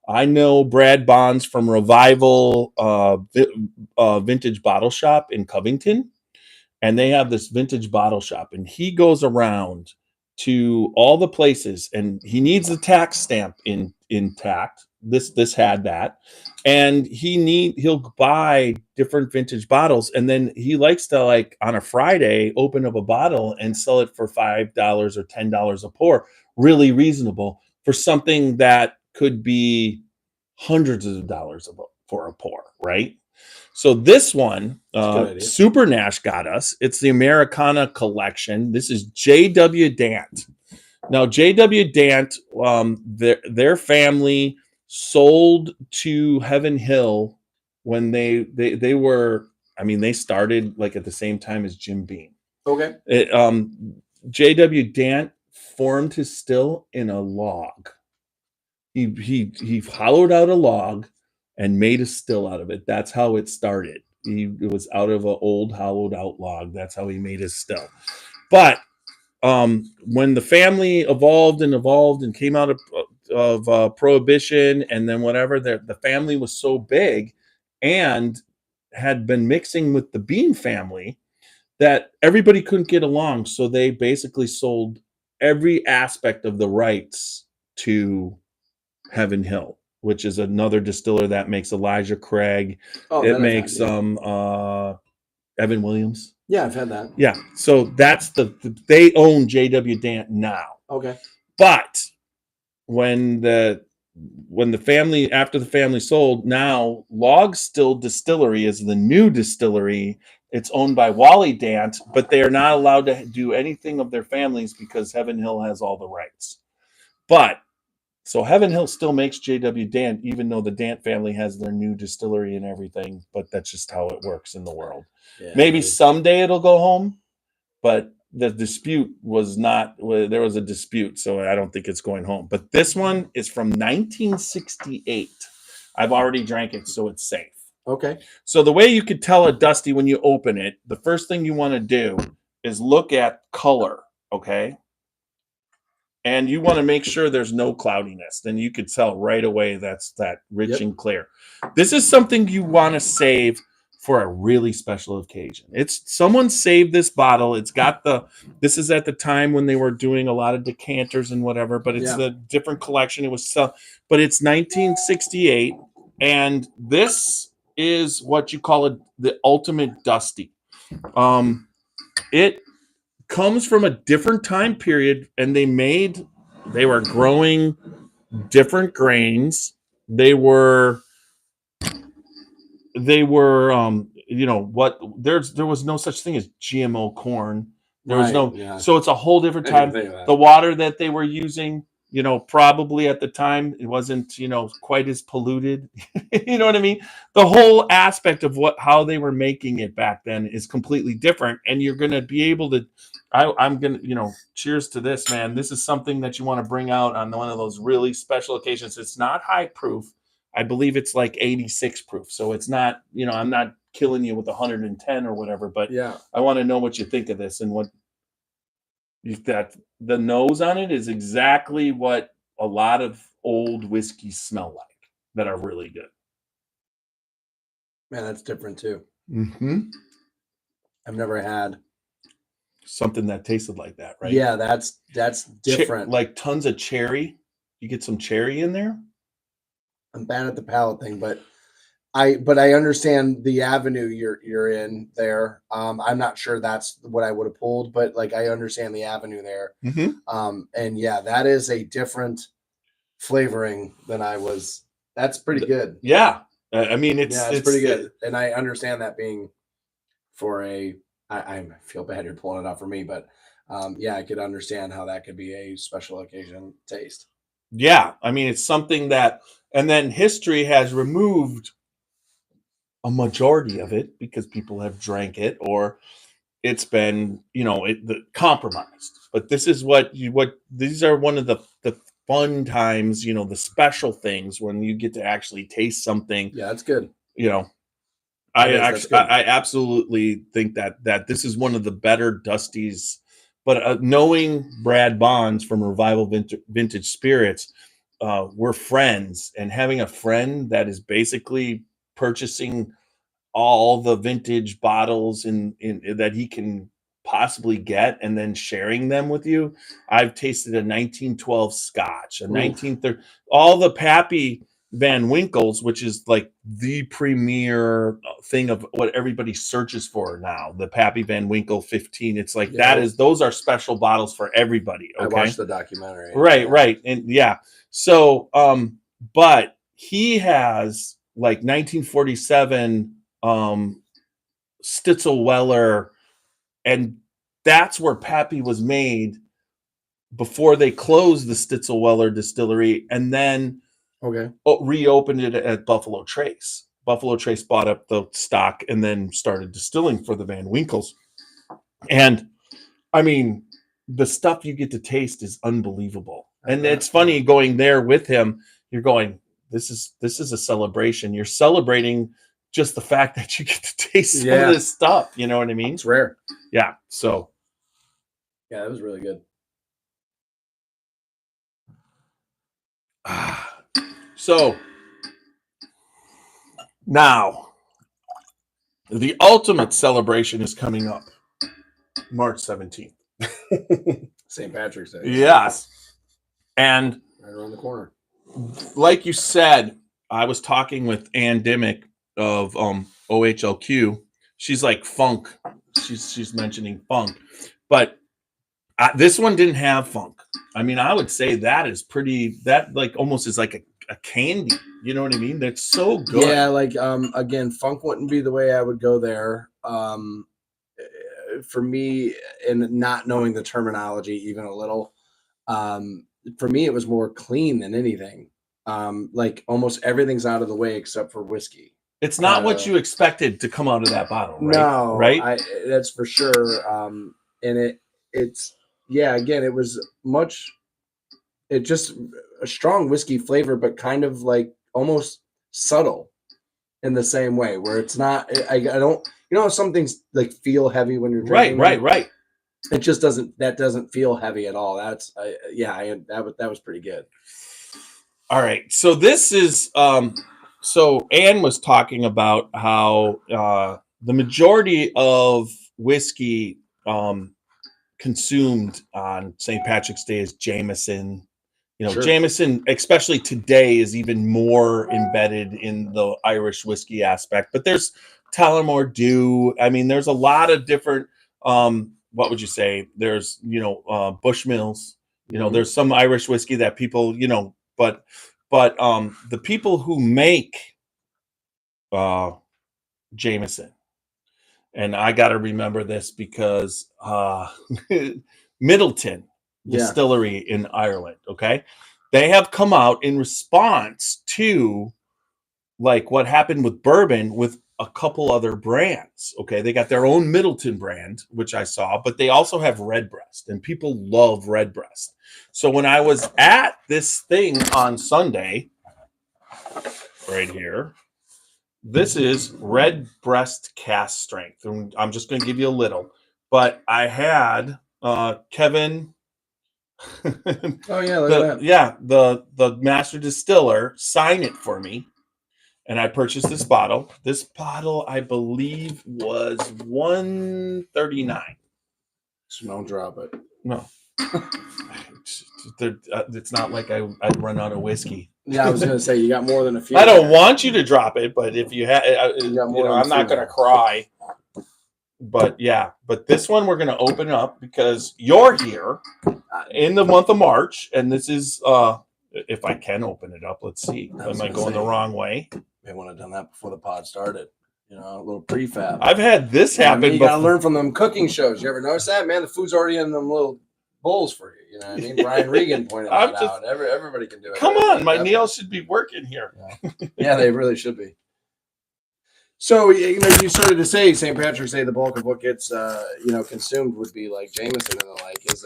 Speaker 1: I know Brad Bonds from Revival Vintage Bottle Shop in Covington, and they have this vintage bottle shop, and he goes around to all the places, and he needs the tax stamp intact. This had that, and he'll buy different vintage bottles, and then he likes to, like, on a Friday open up a bottle and sell it for $5 or $10 a pour, really reasonable for something that could be hundreds of dollars for a pour, right? So this one, Super Nash got us. It's the Americana collection. This is JW Dant. Now, JW Dant, their family sold to Heaven Hill when they were, they started like at the same time as Jim Beam.
Speaker 2: Okay.
Speaker 1: JW Dant formed his still in a log. He hollowed out a log and made a still out of it. That's how it started. It was out of an old hollowed out log. That's how he made his still. But when the family evolved and came out of Prohibition, and then whatever, the family was so big and had been mixing with the Beam family that everybody couldn't get along, so they basically sold every aspect of the rights to Heaven Hill, which is another distiller that makes Elijah Craig.
Speaker 2: Oh,
Speaker 1: It
Speaker 2: that I've had,
Speaker 1: makes
Speaker 2: yeah.
Speaker 1: Evan Williams.
Speaker 2: Yeah, I've had that.
Speaker 1: Yeah, so that's they own JW Dant now.
Speaker 2: Okay.
Speaker 1: But when the family, after the family sold, now Log Still Distillery is the new distillery. It's owned by Wally Dant, but they are not allowed to do anything of their families because Heaven Hill has all the rights. But so Heaven Hill still makes JW Dant, even though the Dant family has their new distillery and everything. But that's just how it works in the world.
Speaker 2: Yeah,
Speaker 1: Maybe someday it'll go home, but the dispute was not. There was a dispute, so I don't think it's going home. But this one is from 1968. I've already drank it, so it's safe.
Speaker 2: Okay.
Speaker 1: So the way you could tell a Dusty when you open it, the first thing you want to do is look at color, okay? And you want to make sure there's no cloudiness. Then you could tell right away that's that rich and clear. This is something you want to save for a really special occasion. It's someone saved this bottle. It's got this is at the time when they were doing a lot of decanters and whatever, but it's a different collection. It was but it's 1968, and this is what you call the ultimate Dusty. It comes from a different time period, and they were growing different grains. There was no such thing as GMO corn. There was so it's a whole different time. The water that they were using, probably at the time it wasn't, quite as polluted. You know what I mean? The whole aspect of how they were making it back then is completely different, and you're going to be able to. I'm going to, cheers to this, man. This is something that you want to bring out on one of those really special occasions. It's not high proof. I believe it's like 86 proof. So it's not, I'm not killing you with 110 or whatever, but I want to know what you think of this and what that the nose on it is exactly what a lot of old whiskeys smell like that are really good.
Speaker 2: Man, that's different too.
Speaker 1: Mm-hmm.
Speaker 2: I've never had
Speaker 1: something that tasted like that, right?
Speaker 2: Yeah, that's different.
Speaker 1: Like tons of cherry. You get some cherry in there.
Speaker 2: I'm bad at the palate thing, but I understand the avenue you're in there. I'm not sure that's what I would have pulled, but like I understand the avenue there.
Speaker 1: Mm-hmm.
Speaker 2: And yeah, that is a different flavoring than I was. That's pretty good.
Speaker 1: Yeah, I mean it's
Speaker 2: pretty good, and I understand that being for I feel bad you're pulling it out for me, but I could understand how that could be a special occasion taste.
Speaker 1: Yeah, I mean it's something that, and then history has removed a majority of it because people have drank it or it's been, compromised. But this is what these are one of the fun times, the special things when you get to actually taste something.
Speaker 2: Yeah, that's good.
Speaker 1: I absolutely think that this is one of the better Dusties. But knowing Brad Bonds from Revival Vintage Spirits, we're friends, and having a friend that is basically purchasing all the vintage bottles in that he can possibly get and then sharing them with you. I've tasted a 1912 Scotch, a 1930, all the Pappy Van Winkles, which is like the premier thing of what everybody searches for now. The Pappy Van Winkle 15. It's like those are special bottles for everybody. Okay?
Speaker 2: I watched the documentary.
Speaker 1: Right. And so but he has like 1947 Stitzel-Weller, and that's where Pappy was made before they closed the Stitzel-Weller distillery, and then reopened it at Buffalo Trace. Buffalo Trace bought up the stock and then started distilling for the Van Winkles. And I mean, the stuff you get to taste is unbelievable. And it's funny going there with him. You're going, this is a celebration. You're celebrating just the fact that you get to taste some of this stuff. You know what I mean?
Speaker 2: It's rare.
Speaker 1: Yeah. So.
Speaker 2: Yeah, that was really good.
Speaker 1: So now the ultimate celebration is coming up. March 17th.
Speaker 2: St. Patrick's Day.
Speaker 1: Yes. And
Speaker 2: Right around the corner.
Speaker 1: like you said, I was talking with Ann Dimmick of OHLQ. She's like funk. She's mentioning funk, but this one didn't have funk. I mean, I would say that is pretty. That like almost is like a candy. You know what I mean? That's so good.
Speaker 2: Yeah, like again, funk wouldn't be the way I would go there. For me, and not knowing the terminology even a little, for me it was more clean than anything. Like almost everything's out of the way except for whiskey.
Speaker 1: It's not what you expected to come out of that bottle, right?
Speaker 2: No,
Speaker 1: right?
Speaker 2: That's for sure. And it's again, it was just a strong whiskey flavor, but kind of like almost subtle in the same way where it's not. I don't. Some things like feel heavy when you're drinking.
Speaker 1: Right.
Speaker 2: It just doesn't feel heavy at all. That was pretty good.
Speaker 1: All right. So this is so Anne was talking about how the majority of whiskey consumed on St. Patrick's Day is Jameson. Sure. Jameson, especially today, is even more embedded in the Irish whiskey aspect. But there's Tullamore Dew. I mean, there's a lot of different. What would you say? There's Bushmills. There's some Irish whiskey that people but the people who make Jameson, and I got to remember this because Middleton Distillery in Ireland, okay, they have come out in response to like what happened with bourbon with a couple other brands. Okay, they got their own Middleton brand, which I saw, but they also have Redbreast, and people love Redbreast. So when I was at this thing on Sunday, right here, this is Redbreast cask strength, and I'm just going to give you a little. But I had Kevin.
Speaker 2: Oh yeah, look at that.
Speaker 1: Yeah, the master distiller sign it for me. And I purchased this bottle. This bottle, I believe, was $139.
Speaker 2: So don't drop it.
Speaker 1: No. It's not like I'd run out of whiskey.
Speaker 2: Yeah, I was going to say, you got more than a few.
Speaker 1: I don't want you to drop it, but if you have, I'm not going to cry. But yeah, but this one we're going to open up because you're here in the month of March. And this is, if I can open it up, let's see. Am I going the wrong way?
Speaker 2: May want to have done that before the pod started. A little prefab.
Speaker 1: I've had this happen.
Speaker 2: You got to learn from them cooking shows. You ever notice that, man? The food's already in them little bowls for you. You know what I mean? Brian Regan pointed that out. Everybody can do it.
Speaker 1: Come on, my nails should be working here.
Speaker 2: Yeah, they really should be. So you started to say St. Patrick's Day, the bulk of what gets consumed would be like Jameson and the like. Is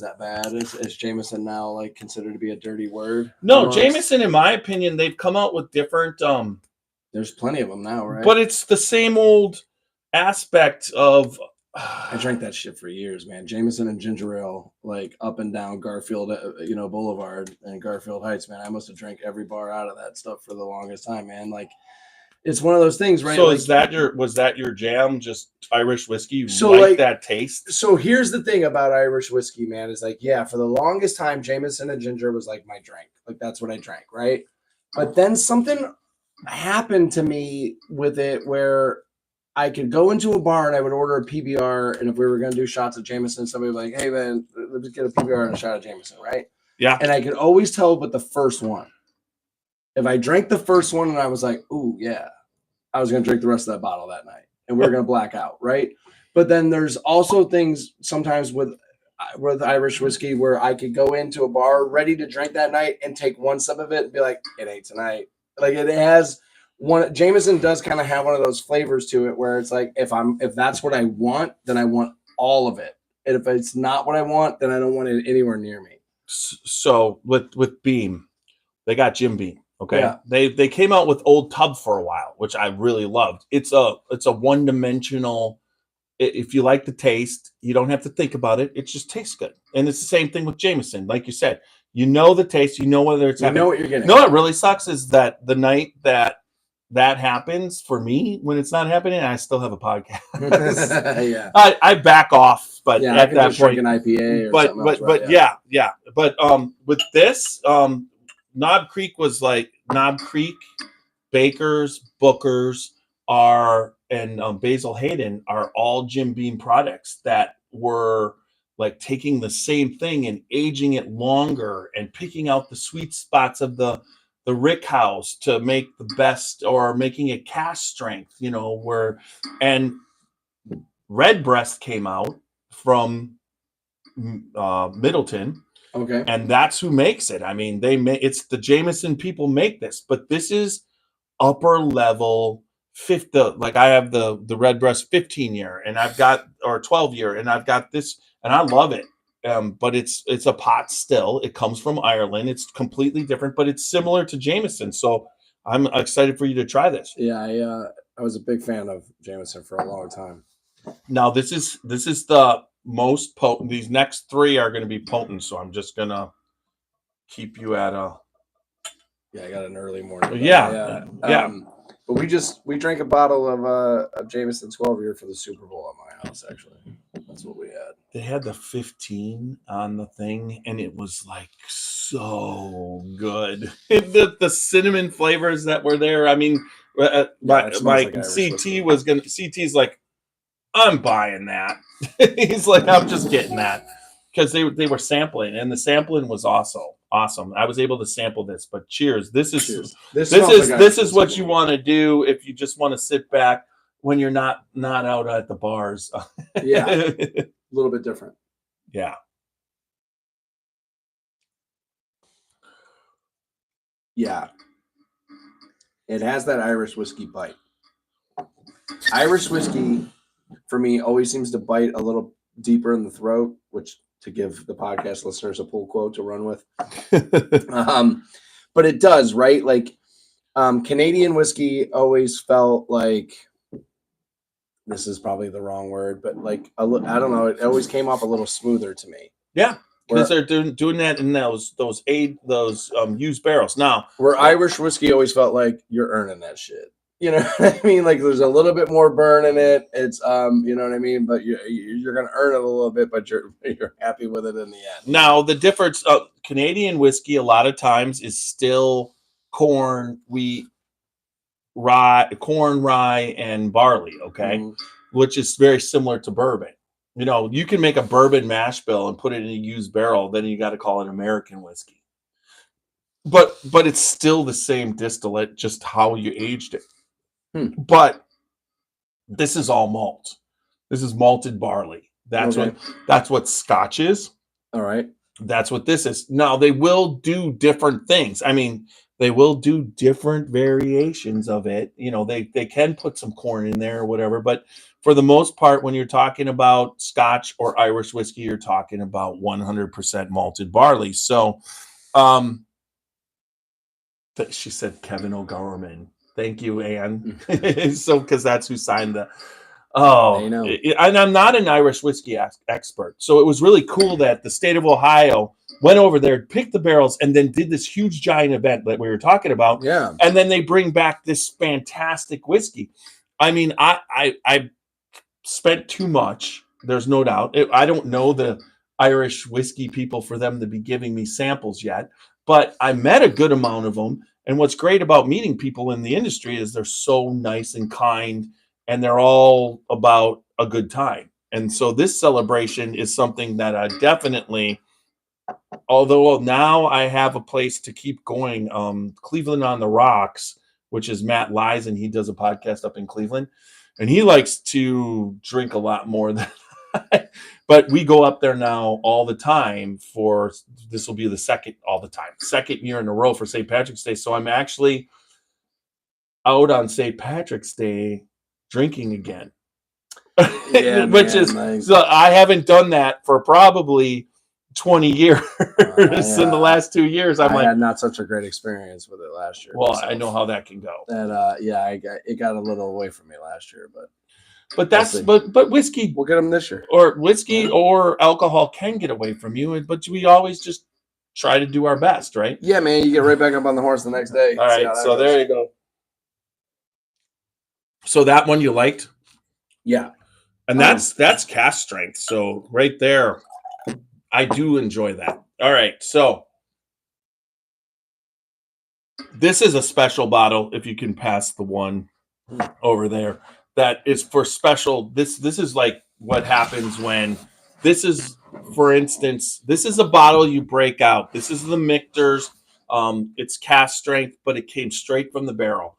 Speaker 2: that bad? Is Jameson now like considered to be a dirty word?
Speaker 1: No, Jameson, in my opinion, they've come out with different.
Speaker 2: There's plenty of them now, right?
Speaker 1: But it's the same old aspect of.
Speaker 2: I drank that shit for years, man. Jameson and ginger ale, like up and down Garfield, Boulevard and Garfield Heights, man. I must have drank every bar out of that stuff for the longest time, man. Like. It's one of those things, right?
Speaker 1: So
Speaker 2: like,
Speaker 1: was that your jam? Just Irish whiskey? You like that taste?
Speaker 2: So here's the thing about Irish whiskey, man, is like, yeah, for the longest time, Jameson and ginger was like my drink. Like that's what I drank, right? But then something happened to me with it where I could go into a bar and I would order a PBR, and if we were going to do shots of Jameson, somebody would be like, hey man, let's get a PBR and a shot of Jameson, right?
Speaker 1: Yeah.
Speaker 2: And I could always tell with the first one. If I drank the first one and I was like, ooh, yeah, I was going to drink the rest of that bottle that night and we were going to black out, right? But then there's also things sometimes with Irish whiskey where I could go into a bar ready to drink that night and take one sip of it and be like, it ain't tonight. Like it has one. Jameson does kind of have one of those flavors to it where it's like, if that's what I want, then I want all of it. And if it's not what I want, then I don't want it anywhere near me.
Speaker 1: So with Beam, they got Jim Beam. Okay.
Speaker 2: Yeah.
Speaker 1: They came out with Old Tub for a while, which I really loved. It's a one-dimensional. If you like the taste, you don't have to think about it. It just tastes good. And it's the same thing with Jameson. Like you said, you know the taste, you know whether it's
Speaker 2: you know what you're getting.
Speaker 1: No, it really sucks is that the night that that happens for me, when it's not happening, I still have a podcast.
Speaker 2: Yeah.
Speaker 1: I back off, but
Speaker 2: Yeah, I
Speaker 1: at
Speaker 2: can
Speaker 1: that
Speaker 2: just drink
Speaker 1: point,
Speaker 2: an IPA or
Speaker 1: but
Speaker 2: something else, right?
Speaker 1: yeah. But with this, Knob Creek was like Knob Creek, Baker's, Booker's are and Basil Hayden are all Jim Beam products that were like taking the same thing and aging it longer and picking out the sweet spots of the rick house to make the best, or making it cast strength, where and Redbreast came out from Middleton,
Speaker 2: Okay.
Speaker 1: and that's who makes it. I mean, it's the Jameson people make this, but this is upper level fifth. Like I have the Redbreast 15-year, and I've got, or 12-year, and I've got this, and I love it. But it's a pot still. It comes from Ireland. It's completely different, but it's similar to Jameson. So I'm excited for you to try this.
Speaker 2: Yeah, I was a big fan of Jameson for a long time.
Speaker 1: Now this is the most potent. These next three are going to be potent, so I'm just gonna keep you at a.
Speaker 2: Yeah, I got an early morning.
Speaker 1: Yeah.
Speaker 2: But we drank a bottle of Jameson 12-year for the Super Bowl at my house. Actually, that's what we had.
Speaker 1: They had the 15 on the thing, and it was like so good. The cinnamon flavors that were there. I mean, my CT's like, I'm buying that. He's like, I'm just getting that, because they were sampling, and the sampling was also awesome. I was able to sample this. But cheers. This is what you want to do if you just want to sit back when you're not out at the bars.
Speaker 2: Yeah, a little bit different.
Speaker 1: Yeah.
Speaker 2: Yeah. It has that Irish whiskey bite. Irish whiskey, for me, always seems to bite a little deeper in the throat, which, to give the podcast listeners a pull quote to run with. But it does, right? Like Canadian whiskey always felt like, this is probably the wrong word, but like, I don't know, it always came off a little smoother to me.
Speaker 1: Yeah. Because they're doing that in those used barrels. Now,
Speaker 2: where Irish whiskey always felt like you're earning that shit. You know what I mean? Like there's a little bit more burn in it. It's you know what I mean? But you're gonna earn it a little bit, but you're happy with it in the end.
Speaker 1: Now the difference of Canadian whiskey a lot of times is still corn, wheat, rye, and barley. Okay, which is very similar to bourbon. You can make a bourbon mash bill and put it in a used barrel. Then you got to call it American whiskey. But it's still the same distillate, just how you aged it. But this is all malt. This is malted barley. That's what Scotch is.
Speaker 2: All right.
Speaker 1: That's what this is. Now they will do different things. I mean, they will do different variations of it. They can put some corn in there or whatever, but for the most part, when you're talking about Scotch or Irish whiskey, you're talking about 100% malted barley. So, she said Kevin O'Gorman. Thank you, Anne. So, because that's who signed the. Oh, and I'm not an Irish whiskey expert, so it was really cool that the state of Ohio went over there, picked the barrels, and then did this huge giant event that we were talking about.
Speaker 2: Yeah,
Speaker 1: and then they bring back this fantastic whiskey. I mean, I spent too much. There's no doubt. I don't know the Irish whiskey people for them to be giving me samples yet, but I met a good amount of them. And what's great about meeting people in the industry is they're so nice and kind, and they're all about a good time. And so this celebration is something that I definitely, although now I have a place to keep going, Cleveland on the Rocks, which is Matt Leisen. He does a podcast up in Cleveland, and he likes to drink a lot more than I. But we go up there now all the time this will be the second year in a row for St. Patrick's Day. So I'm actually out on St. Patrick's Day drinking again.
Speaker 2: Yeah,
Speaker 1: which is nice. So I haven't done that for probably 20 years. In the last 2 years, I had
Speaker 2: not such a great experience with it last year.
Speaker 1: Well, myself. I know how that can go.
Speaker 2: And it got a little away from me last year, but
Speaker 1: whiskey.
Speaker 2: We'll get them this year.
Speaker 1: Or whiskey or alcohol can get away from you, but we always just try to do our best, right?
Speaker 2: Yeah, man. You get right back up on the horse the next day.
Speaker 1: All right, so there you go. So that one you liked,
Speaker 2: Yeah.
Speaker 1: and that's cast strength. So right there, I do enjoy that. All right, so this is a special bottle. If you can pass the one over there, that is for special. This is like what happens when this is, for instance, this is a bottle you break out. This is the Michter's. It's cast strength, but it came straight from the barrel.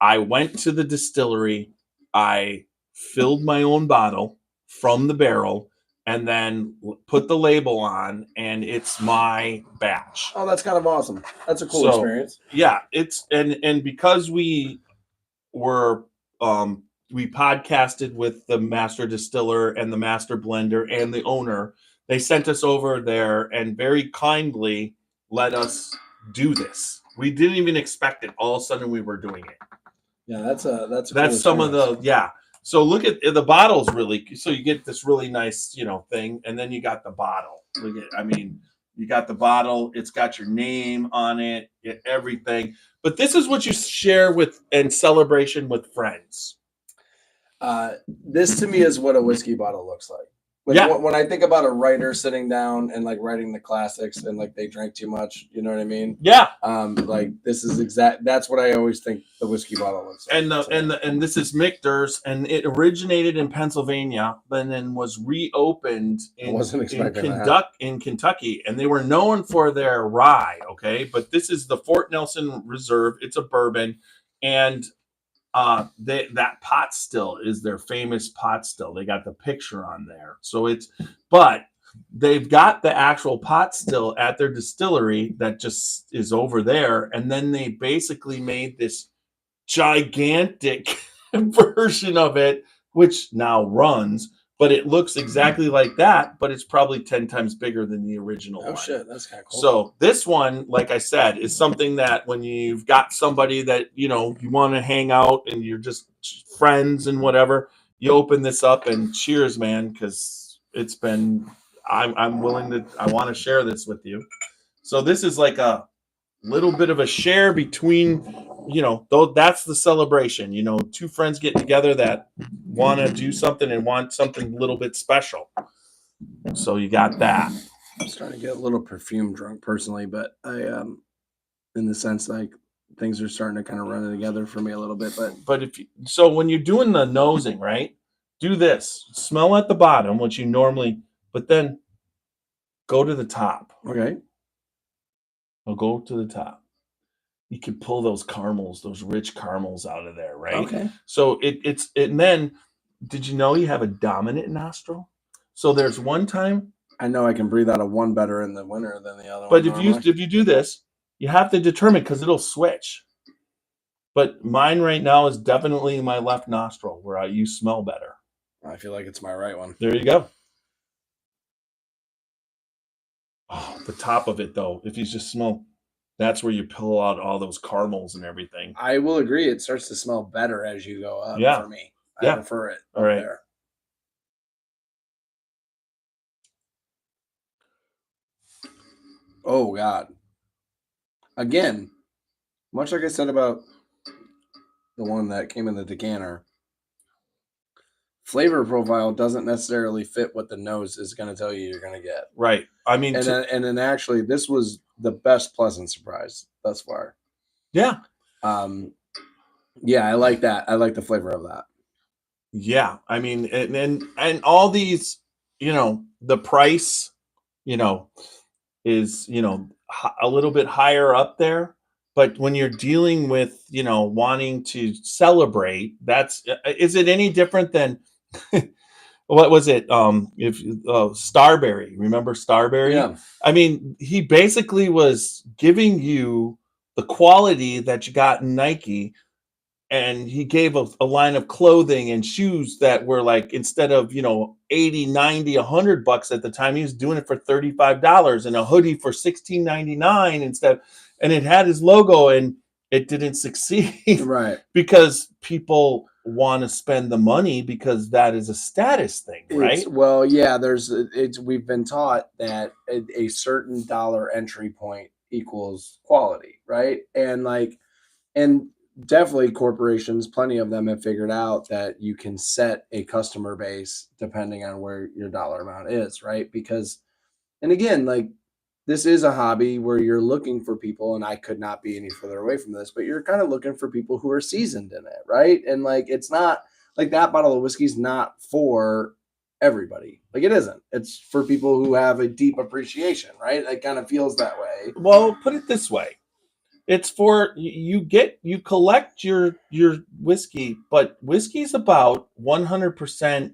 Speaker 1: I went to the distillery. I filled my own bottle from the barrel and then put the label on, and it's my batch.
Speaker 2: Oh, that's kind of awesome. That's a cool
Speaker 1: So,
Speaker 2: experience.
Speaker 1: yeah, it's and because we were we podcasted with the master distiller and the master blender and the owner, they sent us over there and very kindly let us do this. We didn't even expect it. All of a sudden we were doing it.
Speaker 2: Yeah, that's a
Speaker 1: That's some of the, yeah. So look at the bottle's really, so you get this really nice, thing, and then you got the bottle. Look at, I mean, you got the bottle, it's got your name on it, everything. But this is what you share with and celebration with friends.
Speaker 2: This to me is what a whiskey bottle looks like. When I think about a writer sitting down and like writing the classics and like they drank too much, you know what I mean?
Speaker 1: Yeah.
Speaker 2: Like this is that's what I always think the whiskey bottle looks like.
Speaker 1: And this is Michter's, and it originated in Pennsylvania, but then was reopened in Kentucky, and they were known for their rye. Okay, but this is the Fort Nelson Reserve. It's a bourbon, and that pot still is their famous pot still. They got the picture on there. So but they've got the actual pot still at their distillery that just is over there. And then they basically made this gigantic version of it, which now runs, but it looks exactly like that, but it's probably 10 times bigger than the original one.
Speaker 2: Shit, that's kind of cool.
Speaker 1: So this one, like I said, is something that when you've got somebody that, you want to hang out and you're just friends and whatever, you open this up and cheers, man, because it's been, I'm willing to, I want to share this with you. So this is like a little bit of a share between, though that's the celebration, two friends get together that want to do something and want something a little bit special. So you got that.
Speaker 2: I'm starting to get a little perfume drunk personally, but I in the sense like things are starting to kind of run together for me a little bit.
Speaker 1: But so when you're doing the nosing, right, do this. Smell at the bottom, which you normally, but then go to the top.
Speaker 2: Okay.
Speaker 1: I'll go to the top. You can pull those caramels, those rich caramels out of there, right?
Speaker 2: Okay.
Speaker 1: So and then did you know you have a dominant nostril? So there's one time
Speaker 2: I know I can breathe out of one better in the winter than the other.
Speaker 1: But if you do this, you have to determine because it'll switch. But mine right now is definitely my left nostril where you smell better.
Speaker 2: I feel like it's my right one.
Speaker 1: There you go. Oh, the top of it though, if you just smell, that's where you pull out all those caramels and everything.
Speaker 2: I will agree. It starts to smell better as you go up for me. I prefer it
Speaker 1: all right
Speaker 2: there. Oh, God. Again, much like I said about the one that came in the decanter, flavor profile doesn't necessarily fit what the nose is going to tell you you're going to get.
Speaker 1: Right. I mean,
Speaker 2: and then actually, this was the best pleasant surprise thus far.
Speaker 1: Yeah.
Speaker 2: Yeah, I like that. I like the flavor of that.
Speaker 1: Yeah. I mean, and all these, the price, is, a little bit higher up there. But when you're dealing with, wanting to celebrate, is it any different than, what was it? Starberry, remember Starberry?
Speaker 2: Yeah.
Speaker 1: I mean, he basically was giving you the quality that you got in Nike. And he gave a line of clothing and shoes that were like, instead of, 80, 90, $100 at the time, he was doing it for $35, and a hoodie for $16.99 instead. And it had his logo, and it didn't succeed.
Speaker 2: Right.
Speaker 1: Because people want to spend the money because that is a status thing, right?
Speaker 2: We've been taught that a certain dollar entry point equals quality, right? And definitely corporations, plenty of them have figured out that you can set a customer base depending on where your dollar amount is, right? Because, and again, like this is a hobby where you're looking for people, and I could not be any further away from this, but you're kind of looking for people who are seasoned in it, right? And like it's not like that bottle of whiskey is not for everybody. Like it isn't. It's for people who have a deep appreciation, right? It kind of feels that way.
Speaker 1: Well, put it this way. It's for you collect your whiskey, but whiskey's about 100%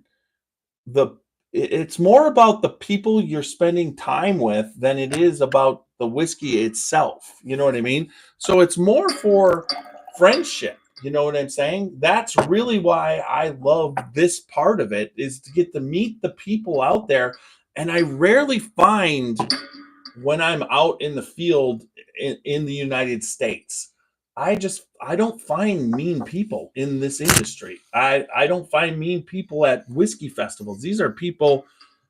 Speaker 1: it's more about the people you're spending time with than it is about the whiskey itself. You know what I mean? So it's more for friendship. You know what I'm saying? That's really why I love this part of it, is to get to meet the people out there. And I rarely find, when I'm out in the field in the United States, I don't find mean people in this industry. I don't find mean people at whiskey festivals. These are people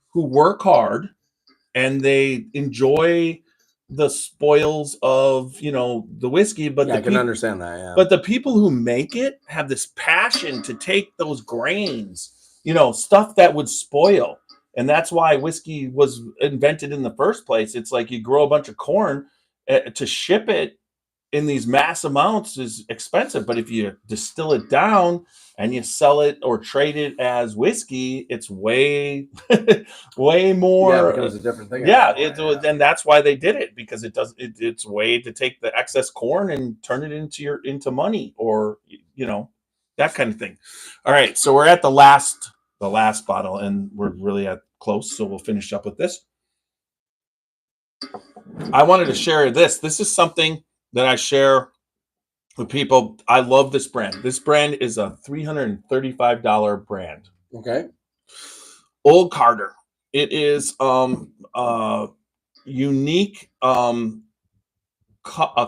Speaker 1: who work hard and they enjoy the spoils of, the whiskey, but
Speaker 2: Yeah, I can understand that. Yeah.
Speaker 1: but the people who make it have this passion to take those grains, stuff that would spoil. And that's why whiskey was invented in the first place. It's like you grow a bunch of corn, to ship it in these mass amounts is expensive. But if you distill it down and you sell it or trade it as whiskey, it's way, way more.
Speaker 2: Yeah, it becomes a different thing.
Speaker 1: Yeah, and that's why they did it, because it's a way to take the excess corn and turn it into money, or that kind of thing. All right, so we're at the last bottle, and we're really at close, so we'll finish up with this. I wanted to share this. This is something that I share with people. I love this brand. This brand is a $335 brand.
Speaker 2: Okay.
Speaker 1: Old Carter. It is unique. A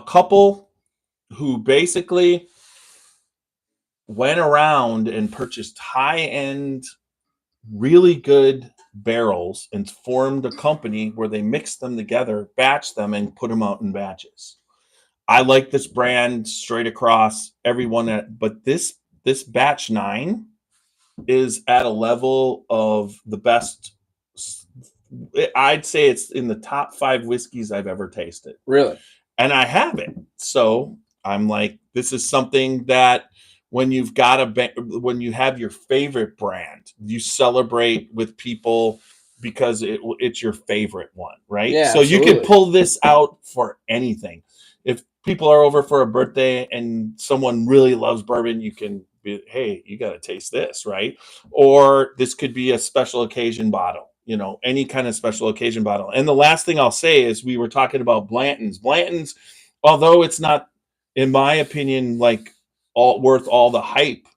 Speaker 1: couple who basically went around and purchased high-end, really good barrels and formed a company where they mixed them together, batched them, and put them out in batches. I like this brand straight across everyone, but this batch 9 is at a level of the best. I'd say it's in the top 5 whiskeys I've ever tasted.
Speaker 2: Really?
Speaker 1: And I have it. So I'm like, this is something that when you have your favorite brand, you celebrate with people because it's your favorite one, right?
Speaker 2: Yeah,
Speaker 1: so
Speaker 2: absolutely.
Speaker 1: You can pull this out for anything. If people are over for a birthday and someone really loves bourbon, you can be, hey, you got to taste this, right? Or this could be a special occasion bottle, any kind of special occasion bottle. And the last thing I'll say is, we were talking about Blanton's, although it's not, in my opinion, like worth all the hype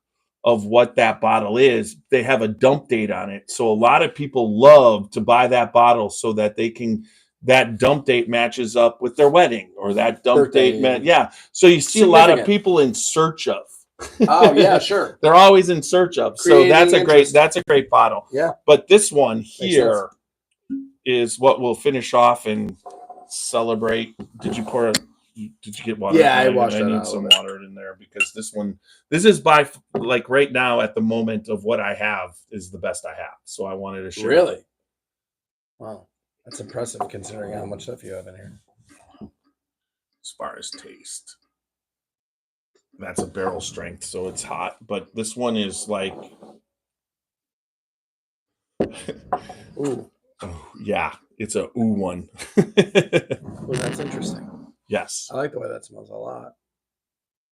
Speaker 1: of what that bottle is, they have a dump date on it. So a lot of people love to buy that bottle so that that dump date matches up with their wedding, or that dump date. Yeah. So you see a lot of people in search of.
Speaker 2: Oh yeah, sure.
Speaker 1: They're always in search of. So that's a great bottle.
Speaker 2: Yeah.
Speaker 1: But this one here is what we'll finish off and celebrate. Did you get water?
Speaker 2: Yeah, I washed that out.
Speaker 1: I need some water in there, because this is by, like, right now at the moment of what I have, is the best I have. So I wanted to share.
Speaker 2: Really? Wow. That's impressive considering how much stuff you have in here.
Speaker 1: As far as taste, that's a barrel strength, so it's hot. But this one is like,
Speaker 2: ooh,
Speaker 1: oh yeah, it's a ooh one.
Speaker 2: Well, that's interesting.
Speaker 1: Yes,
Speaker 2: I like the way that smells a lot.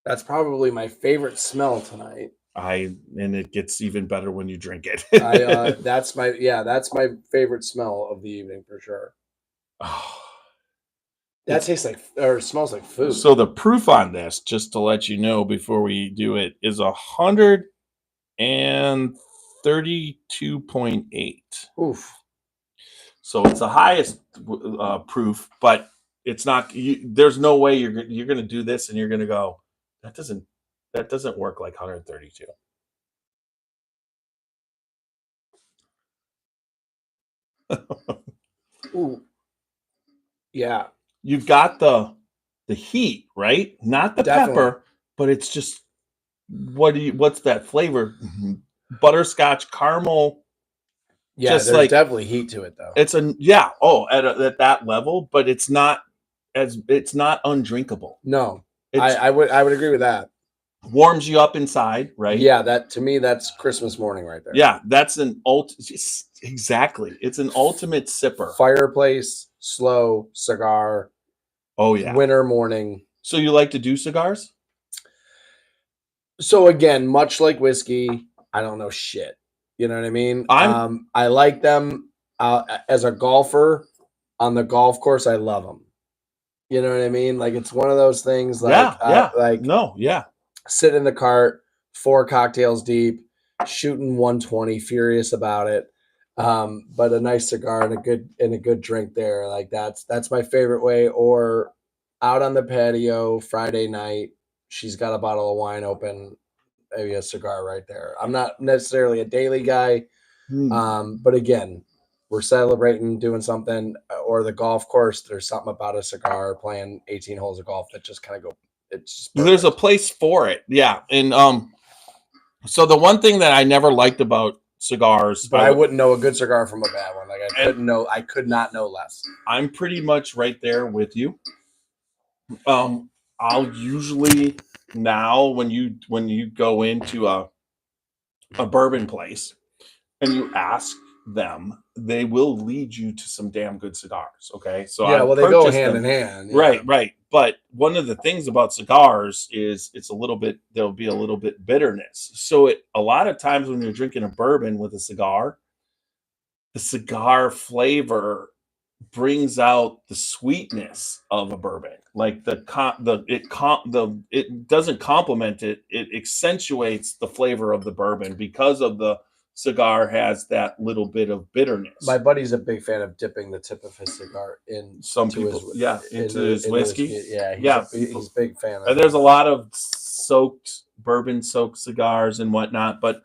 Speaker 2: That's probably my favorite smell tonight.
Speaker 1: And it gets even better when you drink it.
Speaker 2: That's my favorite smell of the evening for sure.
Speaker 1: Oh,
Speaker 2: that tastes like, or smells like food.
Speaker 1: So the proof on this, just to let you know before we do it, is 132.8.
Speaker 2: Oof.
Speaker 1: So it's the highest proof, but it's not. There's no way you're going to do this and you're going to go, that doesn't work like 132.
Speaker 2: Ooh. Yeah.
Speaker 1: You've got the heat, right? Not the pepper, but it's just what's that flavor? Butterscotch caramel.
Speaker 2: Yeah,
Speaker 1: just
Speaker 2: there's
Speaker 1: like
Speaker 2: definitely heat to it though.
Speaker 1: it's at that level, but it's not undrinkable.
Speaker 2: No,
Speaker 1: It
Speaker 2: I would agree with that.
Speaker 1: warms you up inside, right?
Speaker 2: Yeah, that to me that's Christmas morning right there.
Speaker 1: Yeah, that's exactly. It's an ultimate sipper.
Speaker 2: Fireplace, slow cigar.
Speaker 1: Oh yeah.
Speaker 2: Winter morning.
Speaker 1: So you like to do cigars?
Speaker 2: So again, much like whiskey, I don't know shit. You know what I mean? I like them as a golfer on the golf course. I love them. You know what I mean? Like it's one of those things. Like sit in the cart, 4 cocktails deep, shooting 120, furious about it. But a nice cigar and a good drink there. Like that's my favorite way. Or out on the patio Friday night, she's got a bottle of wine open, maybe a cigar right there. I'm not necessarily a daily guy, but again, we're celebrating, doing something, or the golf course. There's something about a cigar, playing 18 holes of golf that just kind of go. It's just perfect.
Speaker 1: There's a place for it, yeah. And so the one thing that I never liked about cigars,
Speaker 2: but I wouldn't know a good cigar from a bad one. Like I could not know less.
Speaker 1: I'm pretty much right there with you. I'll usually now when you go into a bourbon place and you ask them, they will lead you to some damn good cigars. Okay, so
Speaker 2: yeah, well, they go hand in hand.
Speaker 1: Yeah. Right. But one of the things about cigars is there'll be a little bit bitterness. So a lot of times when you're drinking a bourbon with a cigar, the cigar flavor brings out the sweetness of a bourbon. Like it doesn't complement it. It accentuates the flavor of the bourbon because of the cigar has that little bit of bitterness.
Speaker 2: My buddy's a big fan of dipping the tip of his cigar into his whiskey. Yeah, he's a big fan of
Speaker 1: and there's a lot of bourbon soaked cigars and whatnot, but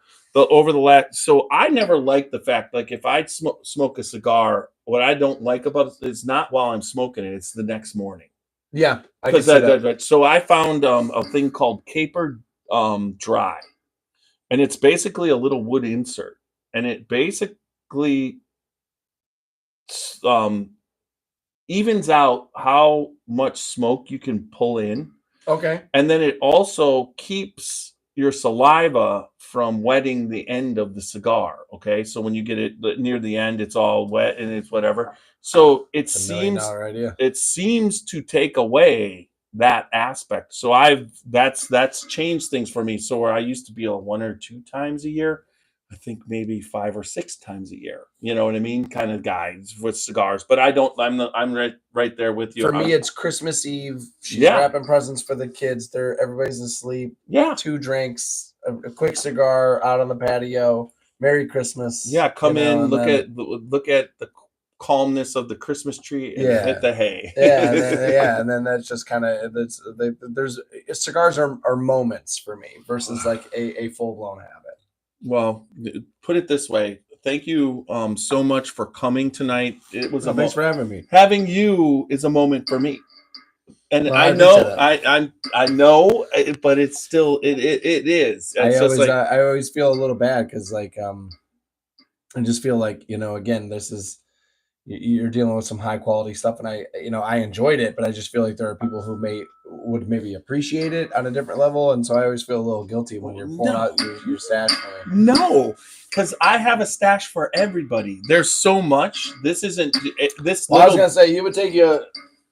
Speaker 1: so I never liked the fact, like if I smoke a cigar, what I don't like about it is not while I'm smoking it, it's the next morning.
Speaker 2: Yeah,
Speaker 1: so I found a thing called Caper Dry. And it's basically a little wood insert, and it basically evens out how much smoke you can pull in.
Speaker 2: Okay.
Speaker 1: And then it also keeps your saliva from wetting the end of the cigar. Okay. So when you get it near the end, it's all wet and it's whatever. So it seems to take away that aspect. So that's changed things for me. So where I used to be a 1 or 2 times a year, I think maybe 5 or 6 times a year. You know what I mean? Kind of guys with cigars. But I'm right there with you.
Speaker 2: For me, it's Christmas Eve. She's wrapping presents for the kids. Everybody's asleep.
Speaker 1: Yeah.
Speaker 2: 2 drinks, a quick cigar out on the patio. Merry Christmas.
Speaker 1: Yeah, come in, look at the calmness of the Christmas tree and hit the hay.
Speaker 2: and then that's just kind of there's cigars are moments for me versus like a full-blown habit.
Speaker 1: Well, put it this way, thank you so much for coming tonight. It was
Speaker 2: thanks for having me.
Speaker 1: Having you is a moment for me, and I know, but it's still it is.
Speaker 2: I always feel a little bad because like I just feel like, again, this is, you're dealing with some high quality stuff, and I enjoyed it, but I just feel like there are people who would maybe appreciate it on a different level, and so I always feel a little guilty when you're pulling out your stash for me.
Speaker 1: No, because I have a stash for everybody. There's so much. This isn't this.
Speaker 2: Well, I was gonna say it would take you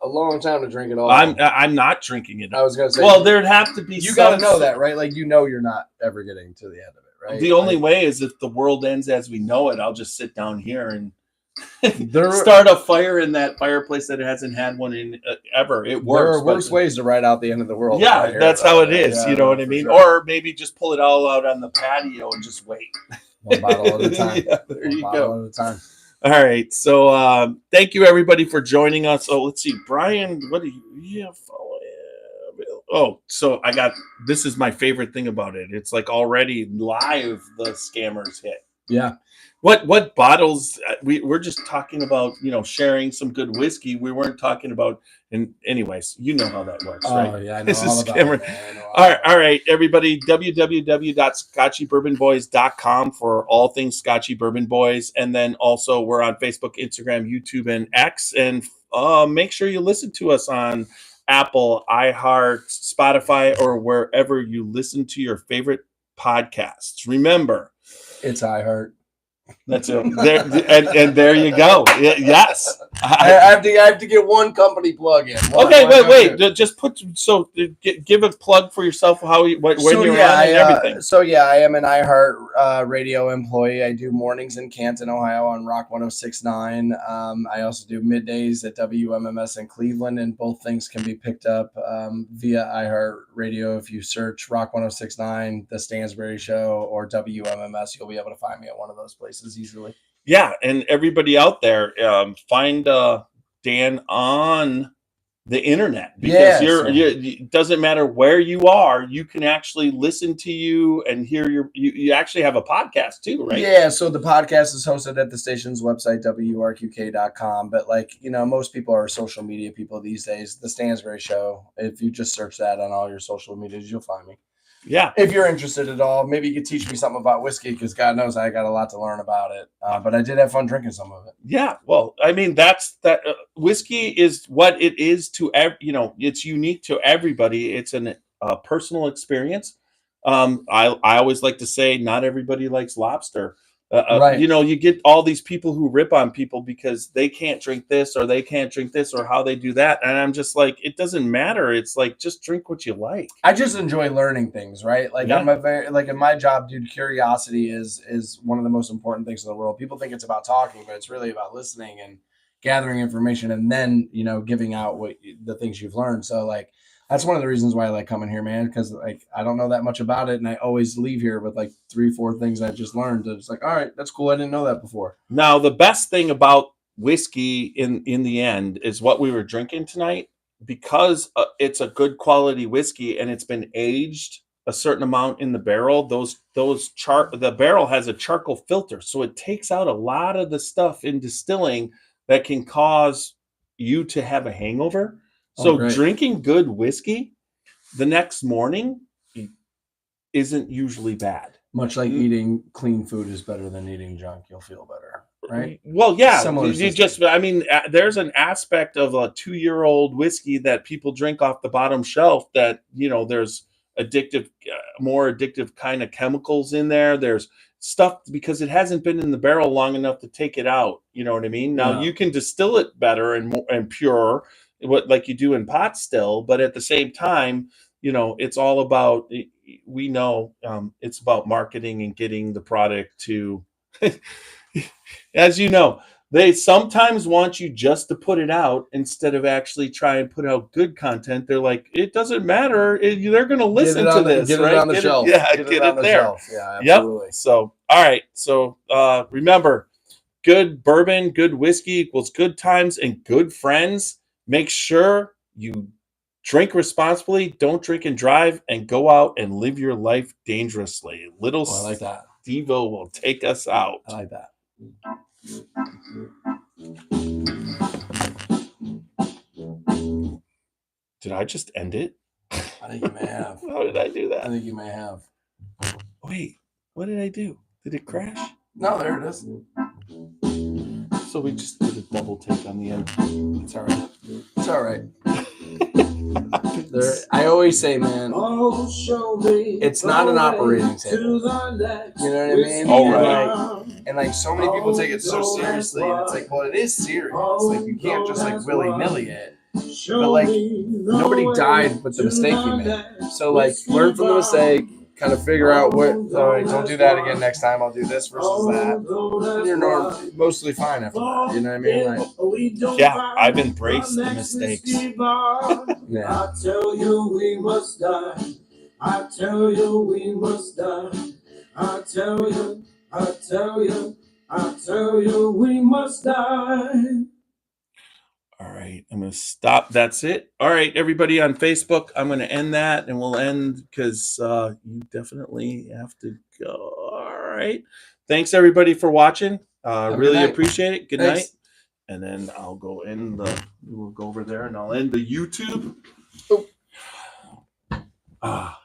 Speaker 2: a long time to drink it all.
Speaker 1: I'm not drinking it.
Speaker 2: I was gonna say,
Speaker 1: well, there'd have to be.
Speaker 2: You got to know that, right? Like you're not ever getting to the end of it, right?
Speaker 1: The only way is if the world ends as we know it. I'll just sit down here and start a fire in that fireplace that hasn't had one in ever. It works.
Speaker 2: There are worse ways to ride out the end of the world.
Speaker 1: Yeah, that's how it is. You know what I mean? Sure. Or maybe just pull it all out on the patio and just wait.
Speaker 2: One bottle at a time.
Speaker 1: Yeah, there you go.
Speaker 2: At a time.
Speaker 1: All right. So thank you everybody for joining us. Oh, let's see. Brian, what do you have? Oh, so this is my favorite thing about it. It's like already live the scammers hit.
Speaker 2: Yeah.
Speaker 1: What bottles? We're just talking about, sharing some good whiskey. We weren't talking about. And anyways, you know how that works, right?
Speaker 2: Oh yeah, I know
Speaker 1: This
Speaker 2: all
Speaker 1: is
Speaker 2: about
Speaker 1: Cameron.
Speaker 2: it, man. I know
Speaker 1: All right, everybody. www.scotchybourbonboys.com for all things Scotchy Bourbon Boys, and then also we're on Facebook, Instagram, YouTube, and X. And make sure you listen to us on Apple, iHeart, Spotify, or wherever you listen to your favorite podcasts. Remember,
Speaker 2: it's iHeart.
Speaker 1: that's it. There and there you go. Yes.
Speaker 2: I have to get one company plug in.
Speaker 1: Wait. Just give a plug for yourself. When you're on and everything.
Speaker 2: I am an iHeart Radio employee. I do mornings in Canton, Ohio, on Rock 106.9. I also do middays at WMMS in Cleveland, and both things can be picked up via iHeart Radio. If you search Rock 106.9, the Stansberry Show, or WMMS, you'll be able to find me at one of those places easily.
Speaker 1: Yeah, and everybody out there, find Dan on the internet, because it doesn't matter where you are, you can actually listen to you and hear you actually have a podcast too, right?
Speaker 2: Yeah, so the podcast is hosted at the station's website, WRQK.com. But most people are social media people these days. The Stansberry Show, if you just search that on all your social medias, you'll find me.
Speaker 1: Yeah.
Speaker 2: If you're interested at all, maybe you could teach me something about whiskey, because God knows I got a lot to learn about it. But I did have fun drinking some of it.
Speaker 1: Yeah. Well, I mean, whiskey is what it is to it's unique to everybody. It's a personal experience. I always like to say not everybody likes lobster.
Speaker 2: Right.
Speaker 1: You get all these people who rip on people because they can't drink this or they can't drink this or how they do that. And I'm just like, it doesn't matter. It's like, just drink what you like.
Speaker 2: I just enjoy learning things, right? Like I'm in my job, dude, curiosity is one of the most important things in the world. People think it's about talking, but it's really about listening and gathering information, and then, giving out the things you've learned. So that's one of the reasons why I like coming here, man, because I don't know that much about it, and I always leave here with 3-4 things I just learned. It's like, all right, that's cool. I didn't know that before.
Speaker 1: Now, the best thing about whiskey in the end is what we were drinking tonight, because it's a good quality whiskey and it's been aged a certain amount in the barrel. The barrel has a charcoal filter, so it takes out a lot of the stuff in distilling that can cause you to have a hangover. So drinking good whiskey the next morning isn't usually bad.
Speaker 2: Much like eating clean food is better than eating junk. You'll feel better, right?
Speaker 1: Well, yeah. There's an aspect of a 2-year-old whiskey that people drink off the bottom shelf that, there's more addictive kind of chemicals in there. There's stuff because it hasn't been in the barrel long enough to take it out. You know what I mean? Now you can distill it better and pure, like you do in pot still, but at the same time, it's all about, it's about marketing and getting the product to, as you know, they sometimes want you just to put it out instead of actually try and put out good content. They're like, it doesn't matter. They're going to listen to this,
Speaker 2: get
Speaker 1: right?
Speaker 2: It on the shelf.
Speaker 1: Get it there.
Speaker 2: Shelf. Yeah, absolutely.
Speaker 1: Yep. So, all right. So remember, good bourbon, good whiskey equals good times and good friends. Make sure you drink responsibly, don't drink and drive, and go out and live your life dangerously.
Speaker 2: I like that.
Speaker 1: Devo will take us out.
Speaker 2: I like that.
Speaker 1: Did I just end it?
Speaker 2: I think you may have.
Speaker 1: How did I do that?
Speaker 2: I think you may have.
Speaker 1: Wait, what did I do? Did it crash?
Speaker 2: No, there it is.
Speaker 1: So we just did a double take on the end.
Speaker 2: It's all right. It's all right. I always say, man, it's not an operating table. You know what I mean?
Speaker 1: Oh, right.
Speaker 2: And so many people take it so seriously, and it's like, well, it is serious. Like, you can't just willy-nilly it. But nobody died with the mistake you made. So learn from the mistake, kind of figure out don't do that again next time. I'll do this versus that. And you're mostly fine after that. You know what I mean?
Speaker 1: Yeah, I've embraced the mistakes.
Speaker 2: Yeah.
Speaker 3: I tell you we must die. I tell you we must die. I tell you we must die.
Speaker 1: All right, I'm going to stop. That's it. All right, everybody on Facebook, I'm going to end that, and we'll end because you definitely have to go. All right. thanks everybody for watching.
Speaker 2: a good
Speaker 1: Really
Speaker 2: night.
Speaker 1: appreciate it. Good
Speaker 2: Thanks.
Speaker 1: night. And then I'll go in the, we'll go over there and I'll end the YouTube.
Speaker 2: Oh.
Speaker 1: Ah.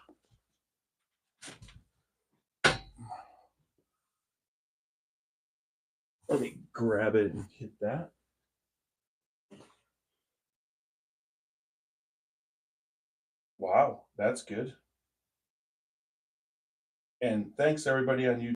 Speaker 1: Let me grab it and hit that. Wow, that's good. And thanks everybody on YouTube.